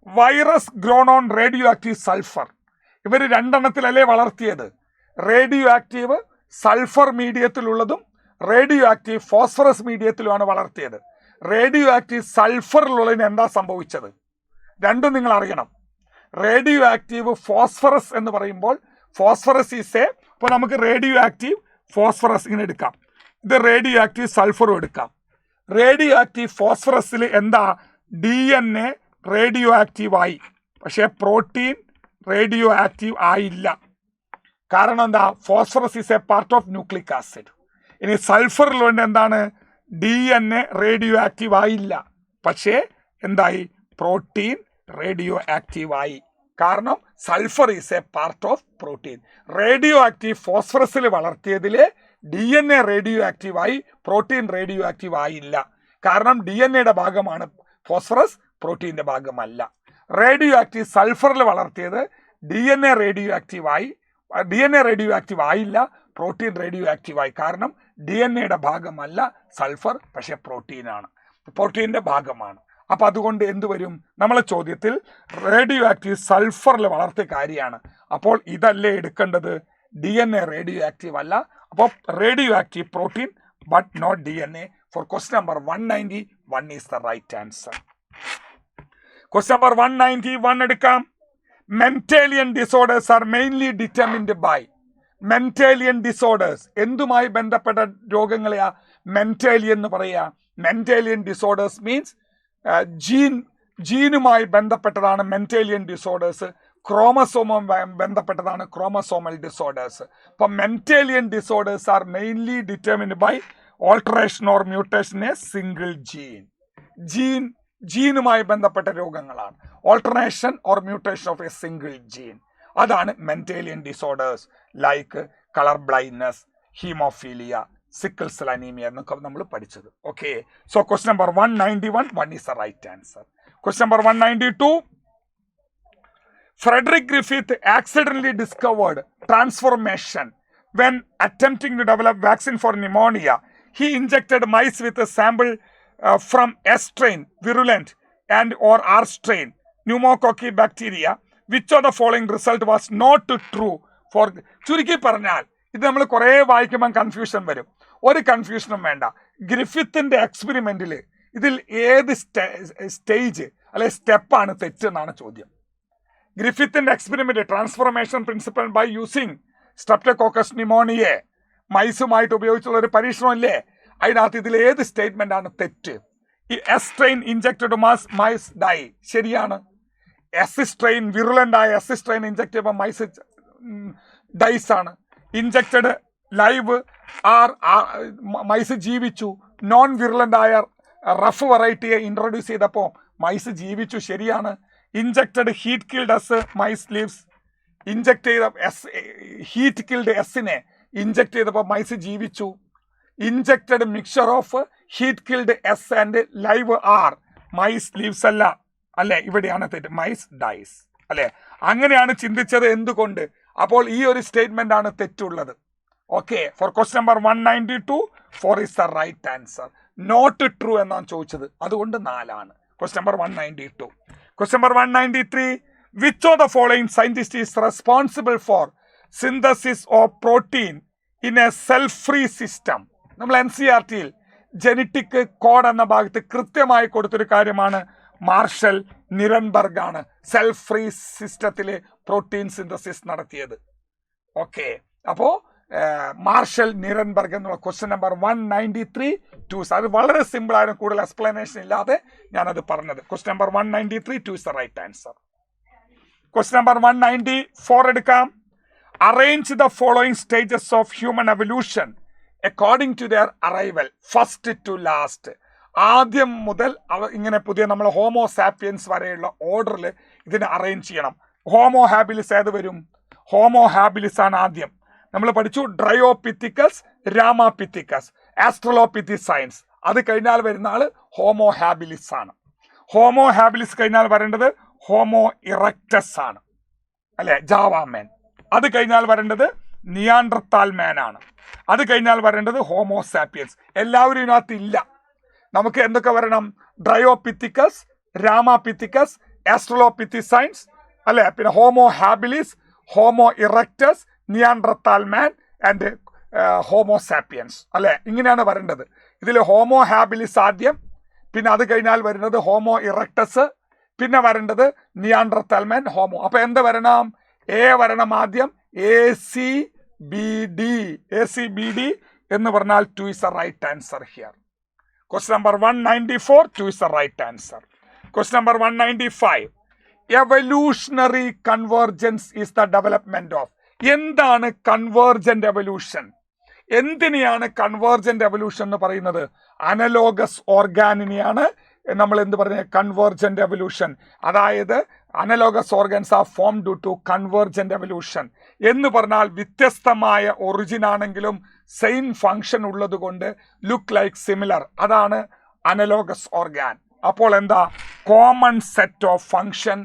Virus grown on radioactive sulphur. ഇവർ രണ്ടെണ്ണത്തിലല്ലേ വളർത്തിയത്? റേഡിയോ ആക്റ്റീവ് സൾഫർ മീഡിയത്തിലുള്ളതും റേഡിയോ ആക്റ്റീവ് ഫോസ്ഫറസ് മീഡിയത്തിലുമാണ് വളർത്തിയത്. റേഡിയോ ആക്റ്റീവ് സൾഫറിലുള്ളതിന് എന്താ സംഭവിച്ചത്? രണ്ടും നിങ്ങൾ അറിയണം. റേഡിയോ ആക്റ്റീവ് ഫോസ്ഫറസ് എന്ന് പറയുമ്പോൾ ഫോസ്ഫറസ് ഈസ് ഇപ്പോൾ നമുക്ക് റേഡിയോ ആക്റ്റീവ് ഫോസ്ഫറസ് ഇങ്ങനെ എടുക്കാം, ഇത് റേഡിയോ ആക്റ്റീവ് സൾഫറും എടുക്കാം. റേഡിയോ ആക്റ്റീവ് ഫോസ്ഫറസിൽ എന്താ? DNA റേഡിയോ ആക്റ്റീവ് ആയി, പക്ഷേ പ്രോട്ടീൻ റേഡിയോ ആക്റ്റീവ് ആയില്ല. കാരണം എന്താ? Phosphorus is a part of nucleic acid. ഇനി സൾഫറിലുണ്ട് എന്താണ്? DNA റേഡിയോ ആക്റ്റീവ് ആയില്ല, പക്ഷേ എന്തായി? പ്രോട്ടീൻ റേഡിയോ ആക്റ്റീവ് ആയി. കാരണം sulphur is a part of protein. Radioactive ഫോസ്ഫറസിൽ വളർത്തിയതിൽ DNA റേഡിയോ ആക്റ്റീവ് ആയി, പ്രോട്ടീൻ റേഡിയോ ആക്റ്റീവ് ആയില്ല. കാരണം DNAയുടെ ഭാഗമാണ് ഫോസ്ഫറസ്, പ്രോട്ടീൻ്റെ ഭാഗമല്ല. റേഡിയോ ആക്റ്റീവ് സൾഫറിൽ വളർത്തിയത് DNA റേഡിയോ ആക്റ്റീവ് ആയി, DNA റേഡിയോ ആക്റ്റീവ് ആയില്ല, പ്രോട്ടീൻ റേഡിയോ ആക്റ്റീവ് ആയി. കാരണം DNAയുടെ ഭാഗമല്ല സൾഫർ, പക്ഷേ പ്രോട്ടീനാണ്, പ്രോട്ടീൻ്റെ ഭാഗമാണ്. അപ്പം അതുകൊണ്ട് എന്ത് വരും? നമ്മളെ ചോദ്യത്തിൽ റേഡിയോ ആക്റ്റീവ് സൾഫറിൽ വളർത്തിയ കാര്യമാണ്. അപ്പോൾ ഇതല്ലേ എടുക്കേണ്ടത്? DNA റേഡിയോ ആക്റ്റീവ് അല്ല. അപ്പോൾ radioactive protein but not DNA. Four question number 191 is the right answer. Question number 191 എടുക്കാം. Mendelian disorders are mainly determined by. Mendelian disorders എന്തുമായി ബന്ധപ്പെട്ട രോഗങ്ങളെയാ മെന്റേലിയൻ എന്ന് പറയുക? മെന്റേലിയൻ ഡിസോർഡേഴ്സ് മീൻസ് ജീനുമായി ബന്ധപ്പെട്ടതാണ് മെന്റേലിയൻ ഡിസോർഡേഴ്സ്. ക്രോമസോമുമായി ബന്ധപ്പെട്ടതാണ് ക്രോമസോമൽ ഡിസോർഡേഴ്സ്. അപ്പം Mendelian disorders are mainly determined by alteration or mutation a single ജീനുമായി ബന്ധപ്പെട്ട രോഗങ്ങളാണ്. Alteration or mutation of a single gene, അതാണ് Mendelian disorders. Like colour blindness, haemophilia, sickle cell anaemia എന്നൊക്കെ നമ്മൾ പഠിച്ചത്. Okay, so question number 191 is the right answer. Question number 192. Frederick Griffith accidentally discovered transformation when attempting to develop vaccine for pneumonia. He injected mice with a sample from S strain, virulent and or R strain, pneumococci bacteria. Which of the following result was not true for? ചുരുക്കി പറഞ്ഞാൽ ഇത് നമ്മൾ കുറേ വായിക്കുമ്പോൾ confusion വരും. ഒരു കൺഫ്യൂഷനും വേണ്ട. ഗ്രിഫിത്തിന്റെ എക്സ്പെരിമെന്റിൽ ഇതിൽ ഏത് സ്റ്റേജ് അല്ലെ സ്റ്റെപ്പാണ് തെറ്റെന്നാണ് ചോദ്യം. ഗ്രിഫിത്തിന്റെ experiment transformation principle by using Streptococcus pneumoniae മൈസുമായിട്ട് ഉപയോഗിച്ചുള്ള ഒരു പരീക്ഷണമല്ലേ, അതിനകത്ത് ഇതിൽ ഏത് സ്റ്റേറ്റ്മെന്റ് ആണ് തെറ്റ്? ഈ S strain injected mice die ശരിയാണ്. എസ് സ്ട്രെയിൻ വിറുലന്റ് ആയ എസ് സ്ട്രെയിൻ ഇഞ്ചക്ട് ചെയ്യുമ്പോൾ മൈസ് ഡൈസ് ആണ്. ഇഞ്ചക്റ്റഡ് ലൈവ് മൈസ് ജീവിച്ചു. നോൺ വിറുലന്റ് ആയ റഫ് വെറൈറ്റിയെ ഇൻട്രൊഡ്യൂസ് ചെയ്തപ്പോൾ മൈസ് ജീവിച്ചു, ശരിയാണ്. Injected heat killed S mice lives. Inject ചെയ്ത ഹീറ്റ് കിൽഡ് എസിനെ ഇഞ്ചക്ട് ചെയ്തപ്പോൾ മൈസ് ജീവിച്ചു. Injected mixer of heat killed S and live R mice lives അല്ല, അല്ലെ? ഇവിടെയാണ് തെറ്റ്, മൈസ് ഡൈസ്, അല്ലെ? അങ്ങനെയാണ് ചിന്തിച്ചത്. എന്തുകൊണ്ട്? അപ്പോൾ ഈ ഒരു സ്റ്റേറ്റ്മെന്റ് ആണ് തെറ്റുള്ളത്. Okay, four question number 192 4 is the right answer. Not true എന്നാണ് ചോദിച്ചത്, അതുകൊണ്ട് 4 ആണ്. Question number 192. Question number 193. Which of the following scientist is responsible for synthesis of protein in a cell free system? നമ്മൾ NCERTയിൽ genetic code എന്ന ഭാഗത്ത് കൃത്യമായി കൊടുത്തൊരു കാര്യമാണ്. മാർഷൽ നിരൻബർഗ് ആണ് സെൽഫ് ഫ്രീ സിസ്റ്റത്തിൽ പ്രോട്ടീൻ സിന്തസിസ് നടത്തിയത്. ഓക്കെ, അപ്പോൾ മാർഷൽ നിരൻബർഗ് എന്നുള്ള ക്വസ്റ്റ്യൻ നമ്പർ 193 2. അത് വളരെ സിമ്പിൾ ആയിരുന്നു, കൂടുതൽ എക്സ്പ്ലനേഷൻ ഇല്ലാതെ ഞാനത് പറഞ്ഞത്. Question number 193 2 is the right answer. Question number 194 എടുക്കാം. Arrange the following stages of human evolution according to their arrival first to last. ആദ്യം മുതൽ ഇങ്ങനെ പുതിയ നമ്മൾ ഹോമോ സാപ്പിയൻസ് വരെയുള്ള ഓർഡറിൽ ഇതിനെ അറേഞ്ച് ചെയ്യണം. ഹോമോ ഹാബിലിസ് ഏത് വരും? ഹോമോ ഹാബിലിസ് ആണ് ആദ്യം. നമ്മൾ പഠിച്ചു ഡ്രയോപിത്തിക്കസ്, രാമാപിത്തിക്കസ്, ആസ്ട്രലോപിത്തിസൈൻസ്. അത് കഴിഞ്ഞാൽ വരുന്ന ആള് ഹോമോ ഹാബിലിസ് ആണ്. ഹോമോ ഹാബിലിസ് കഴിഞ്ഞാൽ വരേണ്ടത് ഹോമോ ഇറക്ടസ് ആണ്, അല്ലെ? ജാവാമേൻ. അത് കഴിഞ്ഞാൽ വരേണ്ടത് നിയാൻഡർത്താൽ മാൻ ആണ്. അത് കഴിഞ്ഞാൽ വരേണ്ടത് ഹോമോ സാപ്പിയൻസ്. എല്ലാവരും ഇതിനകത്ത് ഇല്ല. നമുക്ക് എന്തൊക്കെ വരണം? ഡ്രയോപിത്തിക്കസ്, രാമാപിത്തിക്കസ്, ആസ്ട്രലോപിത്തിസൈൻസ് അല്ലെ, പിന്നെ Homo habilis, Homo erectus, Neanderthal man and Homo sapiens അല്ലെ, ഇങ്ങനെയാണ് വരേണ്ടത്. ഇതിൽ ഹോമോ ഹാബിലിസ് ആദ്യം, പിന്നെ അത് കഴിഞ്ഞാൽ വരുന്നത് ഹോമോ ഇറക്ടസ്, പിന്നെ വരേണ്ടത് നിയാൻഡർതാൽ മാൻ, ഹോമോ. അപ്പൊ എന്ത് വരണം? എ വരണം ആദ്യം. ACBD എന്ന് പറഞ്ഞാൽ 2 is the right answer here. Question number 194, 2 is the right answer. Question number 195. Evolutionary convergence is the development of. എന്താണ് കൺവേർജന്റ് എവല്യൂഷൻ? എന്തിനെയാണ് കൺവേർജന്റ് എവല്യൂഷൻ എന്ന് പറയുന്നത്? അനലോഗസ് ഓർഗാനിനെയാണ് നമ്മൾ എന്ത് പറയുന്നത്? Convergent evolution. അതായത് analogous organs are form due to convergent evolution എന്ന് പറഞ്ഞാൽ വ്യത്യസ്തമായ ഒറിജിൻ ആണെങ്കിലും സെയിം ഫങ്ഷൻ ഉള്ളത് കൊണ്ട് ലുക്ക് ലൈക്ക് സിമിലർ, അതാണ് അനലോഗസ് ഓർഗാൻ. അപ്പോൾ എന്താ? Common set of function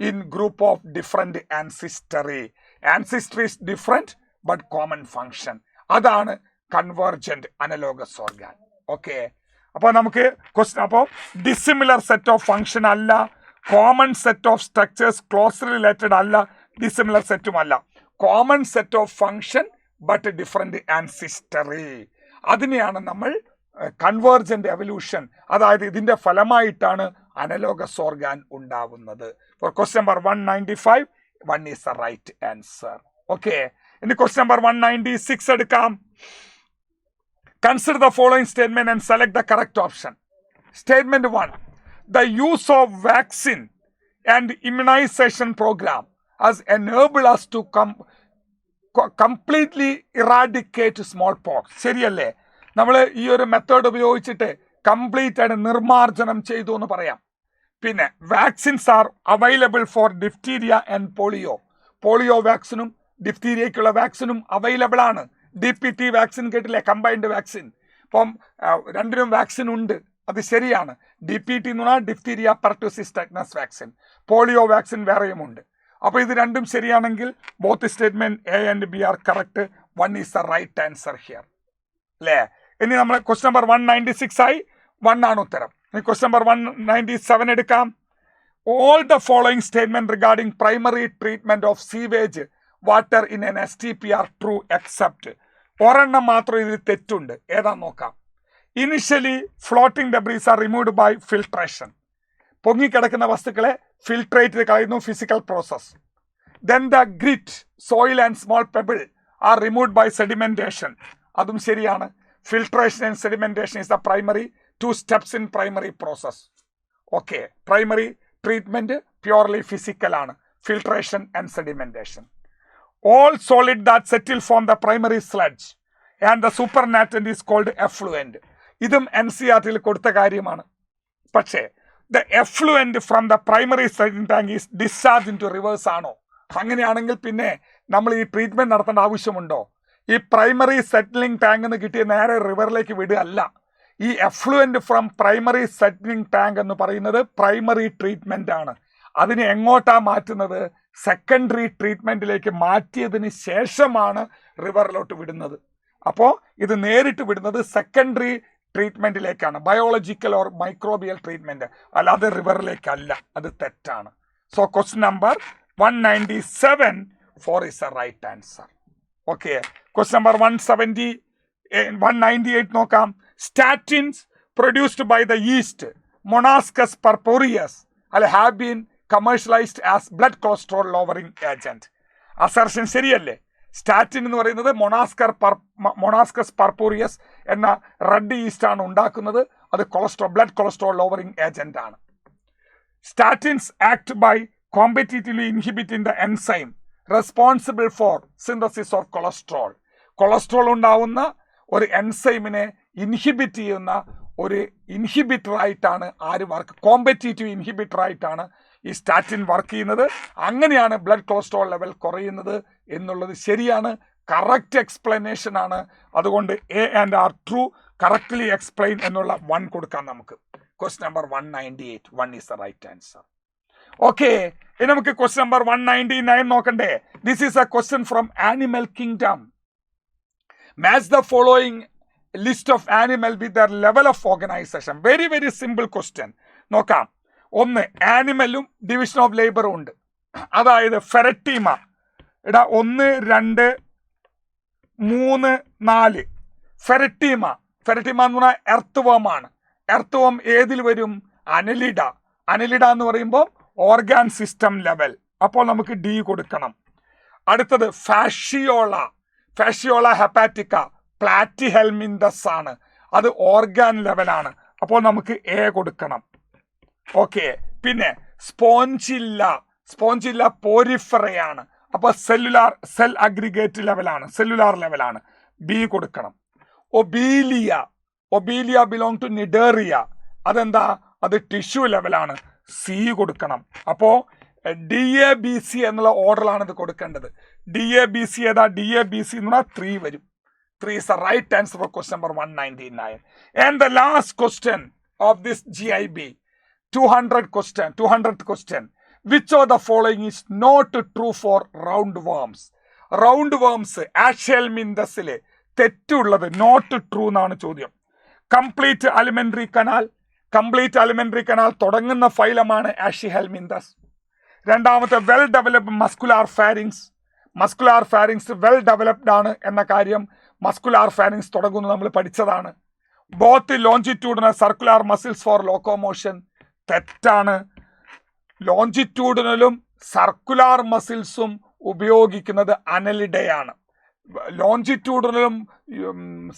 in group of different ancestry. Ancestry is different but common function, അതാണ് കൺവേർജന്റ് അനലോഗസ് ഓർഗാൻ. ഓക്കെ, അപ്പൊ നമുക്ക് ക്വസ്റ്റ്യൻ, അപ്പോൾ ഡിസിമിലർ സെറ്റ് ഓഫ് ഫങ്ഷൻ അല്ല, common set of structures closely related അല്ല, dissimilar സെറ്റും അല്ല, common set of function but different ancestry. അതിനെയാണ് നമ്മൾ കൺവേർജന്റ് എവല്യൂഷൻ, അതായത് ഇതിന്റെ ഫലമായിട്ടാണ് അനലോഗസ് ഓർഗാൻ ഉണ്ടാവുന്നത്. Four question number 195, 1 is the right answer. Okay, ഇനി ക്വസ്റ്റ്യൻ നമ്പർ 196 എടുക്കാം. Consider the following statement and select the correct option. Statement 1. The use of vaccine and immunization program has enabled us to completely eradicate smallpox. ശരിയല്ലേ? നമ്മൾ ഈ ഒരു method ഉപയോഗിച്ചിട്ട് complete ആയിട്ട് നിർമാർജനം ചെയ്തു എന്ന് പറയാം. പിന്നെ vaccines are available for diphtheria and polio. Polio വാക്സിനും ഡിഫ്തീരിയക്കുള്ള വാക്സിനും അവൈലബിൾ ആണ്. DPT വാക്സിൻ കേട്ടില്ലേ? Combined vaccine. അപ്പം രണ്ടിനും വാക്സിൻ ഉണ്ട്, അത് ശരിയാണ്. DPT എന്ന് പറഞ്ഞാൽ diphtheria pertussis tetanus vaccine, polio vaccine വേറെയുമുണ്ട്. അപ്പോൾ ഇത് രണ്ടും ശരിയാണെങ്കിൽ both statement A and B are correct. 1 is the right answer here. അല്ലേ? ഇനി നമ്മൾ ക്വസ്റ്റ്യൻ നമ്പർ 196 ആയി, 1 ആണ് ഉത്തരം. ഇനി ക്വസ്റ്റ്യൻ നമ്പർ 197 എടുക്കാം. All the following statement regarding primary treatment of sewage water in an STP are true except. ഒരെണ്ണം മാത്രം ഇതിൽ തെറ്റുണ്ട്. ഏതാ നോക്കാം. Initially floating debris are removed by filtration. പൊങ്ങിക്കിടക്കുന്ന വസ്തുക്കളെ ഫിൽട്രേറ്റ് ചെയ്ത് കളയുന്നു, physical process. Then the grit, soil and small pebble are removed by sedimentation. അതും ശരിയാണ്. Filtration and sedimentation is the primary 2 steps in primary process. Okay, primary treatment purely physical ആണ്, filtration and sedimentation. All solid that settle from the primary sludge and the supernatant is called effluent. ഇതും NCERT-ൽ കൊടുത്ത കാര്യമാണ്. പക്ഷേ the effluent from the primary settling tank is discharged into rivers ആണോ? അങ്ങനെയാണെങ്കിൽ പിന്നെ നമ്മൾ ഈ ട്രീറ്റ്മെന്റ് നടത്തേണ്ട ആവശ്യമുണ്ടോ? ഈ പ്രൈമറി സെറ്റിലിംഗ് ടാങ്ക് എന്ന് കിട്ടിയ നേരെ റിവറിലേക്ക് വിടുകയല്ല. ഈ effluent from primary settling tank എന്ന് പറയുന്നത് പ്രൈമറി ട്രീറ്റ്മെന്റ് ആണ്. അതിനെ എങ്ങോട്ടാ മാറ്റുന്നത്? സെക്കൻഡറി ട്രീറ്റ്മെന്റിലേക്ക് മാറ്റിയതിന് ശേഷമാണ് റിവറിലോട്ട് വിടുന്നത്. അപ്പോൾ ഇത് നേരിട്ട് വിടുന്നത് സെക്കൻഡറി ട്രീറ്റ്മെന്റിലേക്കാണ്, ബയോളജിക്കൽ ഓർ മൈക്രോബിയൽ ട്രീറ്റ്മെന്റ്, അല്ലാതെ റിവറിലേക്കല്ല. അത് തെറ്റാണ്. So question number 197, 4 is the right answer. Okay, question number 198 നോക്കാം. Statins produced by the yeast Monascus purpureus have been commercialized as blood cholesterol lowering agent. Assertion ശരിയല്ലേ? Statin എന്ന് പറയുന്നത് മൊണാസ്കസ് പർപോറിയസ് എന്ന red east ആണ് ഉണ്ടാക്കുന്നത്. അത് ബ്ലഡ് കൊളസ്ട്രോൾ ലോവറിംഗ് ഏജന്റ് ആണ്. Statins act by competitively inhibiting the enzyme responsible for synthesis of cholesterol. Cholesterol ഉണ്ടാവുന്ന ഒരു എൻസൈമിനെ ഇൻഹിബിറ്റ് ചെയ്യുന്ന ഒരു ഇൻഹിബിറ്റർ ആയിട്ടാണ് കോമ്പറ്റീറ്റീവ് ഇൻഹിബിറ്റർ ആയിട്ടാണ് ഈ സ്റ്റാറ്റിൻ വർക്ക് ചെയ്യുന്നത്. അങ്ങനെയാണ് ബ്ലഡ് കൊളസ്ട്രോൾ ലെവൽ കുറയുന്നത് എന്നുള്ളത് ശരിയാണ്, കറക്റ്റ് എക്സ്പ്ലനേഷൻ ആണ്. അതുകൊണ്ട് A and R true, correctly explain എന്നുള്ള 1 കൊടുക്കാം നമുക്ക്. Question number 198, 1 is the right answer. Okay, ഇനി നമുക്ക് ക്വസ്റ്റ്യൻ നമ്പർ 199 നോക്കണ്ടേ? This is A question from animal kingdom. Match the following list of animal with there level of organisation. Very very simple question. നോക്കാം. ഒന്ന്, ആനിമലും division of ലേബറും ഉണ്ട്. അതായത് ഫെററ്റീമ, ഇടാ 1 2 3 4. ഫെററ്റീമ എന്ന് പറഞ്ഞാൽ എർത്ത് വേം ആണ്. എർത്ത് വേം ഏതിൽ വരും? അനലിഡ. അനലിഡ എന്ന് പറയുമ്പോൾ ഓർഗാൻ സിസ്റ്റം ലെവൽ. അപ്പോൾ നമുക്ക് ഡി കൊടുക്കണം. അടുത്തത് ഫാഷിയോള ഹെപ്പാറ്റിക്ക പ്ലാറ്റിഹെൽമിന്തസ് ആണ്. അത് ഓർഗാൻ ലെവലാണ്. അപ്പോൾ നമുക്ക് എ കൊടുക്കണം. ഓക്കെ. പിന്നെ സ്പോഞ്ചില്ല പോരിഫറയാണ്. അപ്പോൾ സെൽ അഗ്രിഗേറ്റ് ലെവലാണ്, സെല്ലുലാർ ലെവലാണ്. ബി കൊടുക്കണം. Obelia belong to Cnidaria. അതെന്താ? അത് ടിഷ്യൂ ലെവലാണ്. സി കൊടുക്കണം. അപ്പോൾ DABC എന്നുള്ള ഓർഡറിലാണ് ഇത് കൊടുക്കേണ്ടത്. DABC ഏതാ? DABC എന്ന് പറഞ്ഞാൽ 3 വരും. 3 is the right answer for question number 199. And the last question of this GIB 200th question. Which of the following is not true for roundworms? Roundworms ആഷ്യൽമിന്തസിലെ തെറ്റുള്ളത് നോട്ട് ട്രൂ എന്നാണ് ചോദ്യം. കംപ്ലീറ്റ് അലിമെന്ററി കനാൽ തുടങ്ങുന്ന ഫൈലമാണ് Aschelminthes. രണ്ടാമത്തെ well developed muscular pharynx well developed ആണ് എന്ന കാര്യം മസ്കുലാർ ഫാരിങ്സ് തുടങ്ങുന്നത് നമ്മൾ പഠിച്ചതാണ്. Both longitudinal circular muscles for locomotion തെറ്റാണ്. ലോഞ്ചിറ്റ്യൂഡിനലും സർക്കുലാർ മസിൽസും ഉപയോഗിക്കുന്നത് അനലിഡയാണ്. ലോഞ്ചിറ്റ്യൂഡിനലും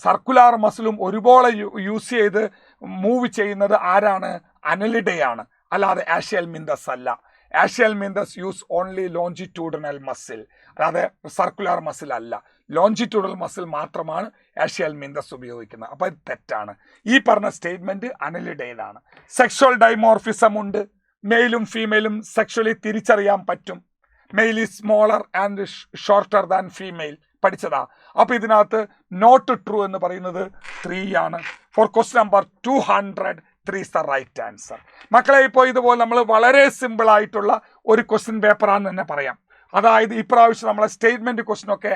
സർക്കുലാർ മസിലും ഒരുപോലെ യൂസ് ചെയ്ത് മൂവ് ചെയ്യുന്നത് ആരാണ്? അനലിഡയാണ്, അല്ലാതെ ആഷ്യൽമിന്തസ് അല്ല. ആഷ്യൽമിന്തസ് യൂസ് ഓൺലി ലോഞ്ചിറ്റ്യൂഡിനൽ മസിൽ, അല്ലാതെ സർക്കുലാർ മസിൽ അല്ല. ലോഞ്ചിറ്റ്യൂഡിനൽ മസിൽ മാത്രമാണ് ആഷ്യൽമിന്തസ് ഉപയോഗിക്കുന്നത്. അപ്പോൾ ഇത് തെറ്റാണ്. ഈ പറഞ്ഞ സ്റ്റേറ്റ്മെന്റ് അനലിഡയിലാണ്. സെക്ഷൽ ഡൈമോർഫിസം ഉണ്ട്. മെയിലും ഫീമെയിലും സെക്ഷലി തിരിച്ചറിയാൻ പറ്റും. Male is smaller and shorter than female, പഠിച്ചതാ. അപ്പൊ ഇതിനകത്ത് നോട്ട് ട്രൂ എന്ന് പറയുന്നത് 3 ആണ്. For question number 200 3 is the right answer. മക്കളെ, ഇപ്പോൾ ഇതുപോലെ നമ്മൾ വളരെ സിമ്പിൾ ആയിട്ടുള്ള ഒരു ക്വസ്റ്റ്യൻ പേപ്പറാണെന്ന് തന്നെ പറയാം. അതായത് ഇപ്രാവശ്യം നമ്മളെ സ്റ്റേറ്റ്മെന്റ് ക്വസ്റ്റ്യൻ ഒക്കെ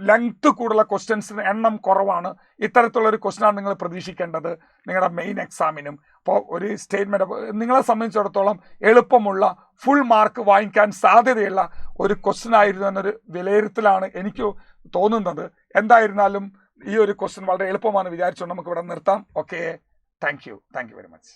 ലെങ്ത് കൂടുതലുള്ള ക്വസ്റ്റ്യൻസിന് എണ്ണം കുറവാണ്. ഇത്തരത്തിലുള്ള ഒരു ക്വസ്റ്റ്യനാണ് നിങ്ങൾ പ്രതീക്ഷിക്കേണ്ടത് നിങ്ങളുടെ മെയിൻ എക്സാമിനും. അപ്പോൾ ഒരു സ്റ്റേറ്റ്മെന്റ് നിങ്ങളെ സംബന്ധിച്ചിടത്തോളം എളുപ്പമുള്ള ഫുൾ മാർക്ക് വാങ്ങിക്കാൻ സാധ്യതയുള്ള ഒരു ക്വസ്റ്റ്യൻ ആയിരുന്നു എന്നൊരു വിലയിരുത്തലാണ് എനിക്ക് തോന്നുന്നത്. എന്തായിരുന്നാലും ഈ ഒരു ക്വസ്റ്റ്യൻ വളരെ എളുപ്പമാണ് വിചാരിച്ചുകൊണ്ട് നമുക്ക് ഇവിടെ നിർത്താം. Okay, thank you very much.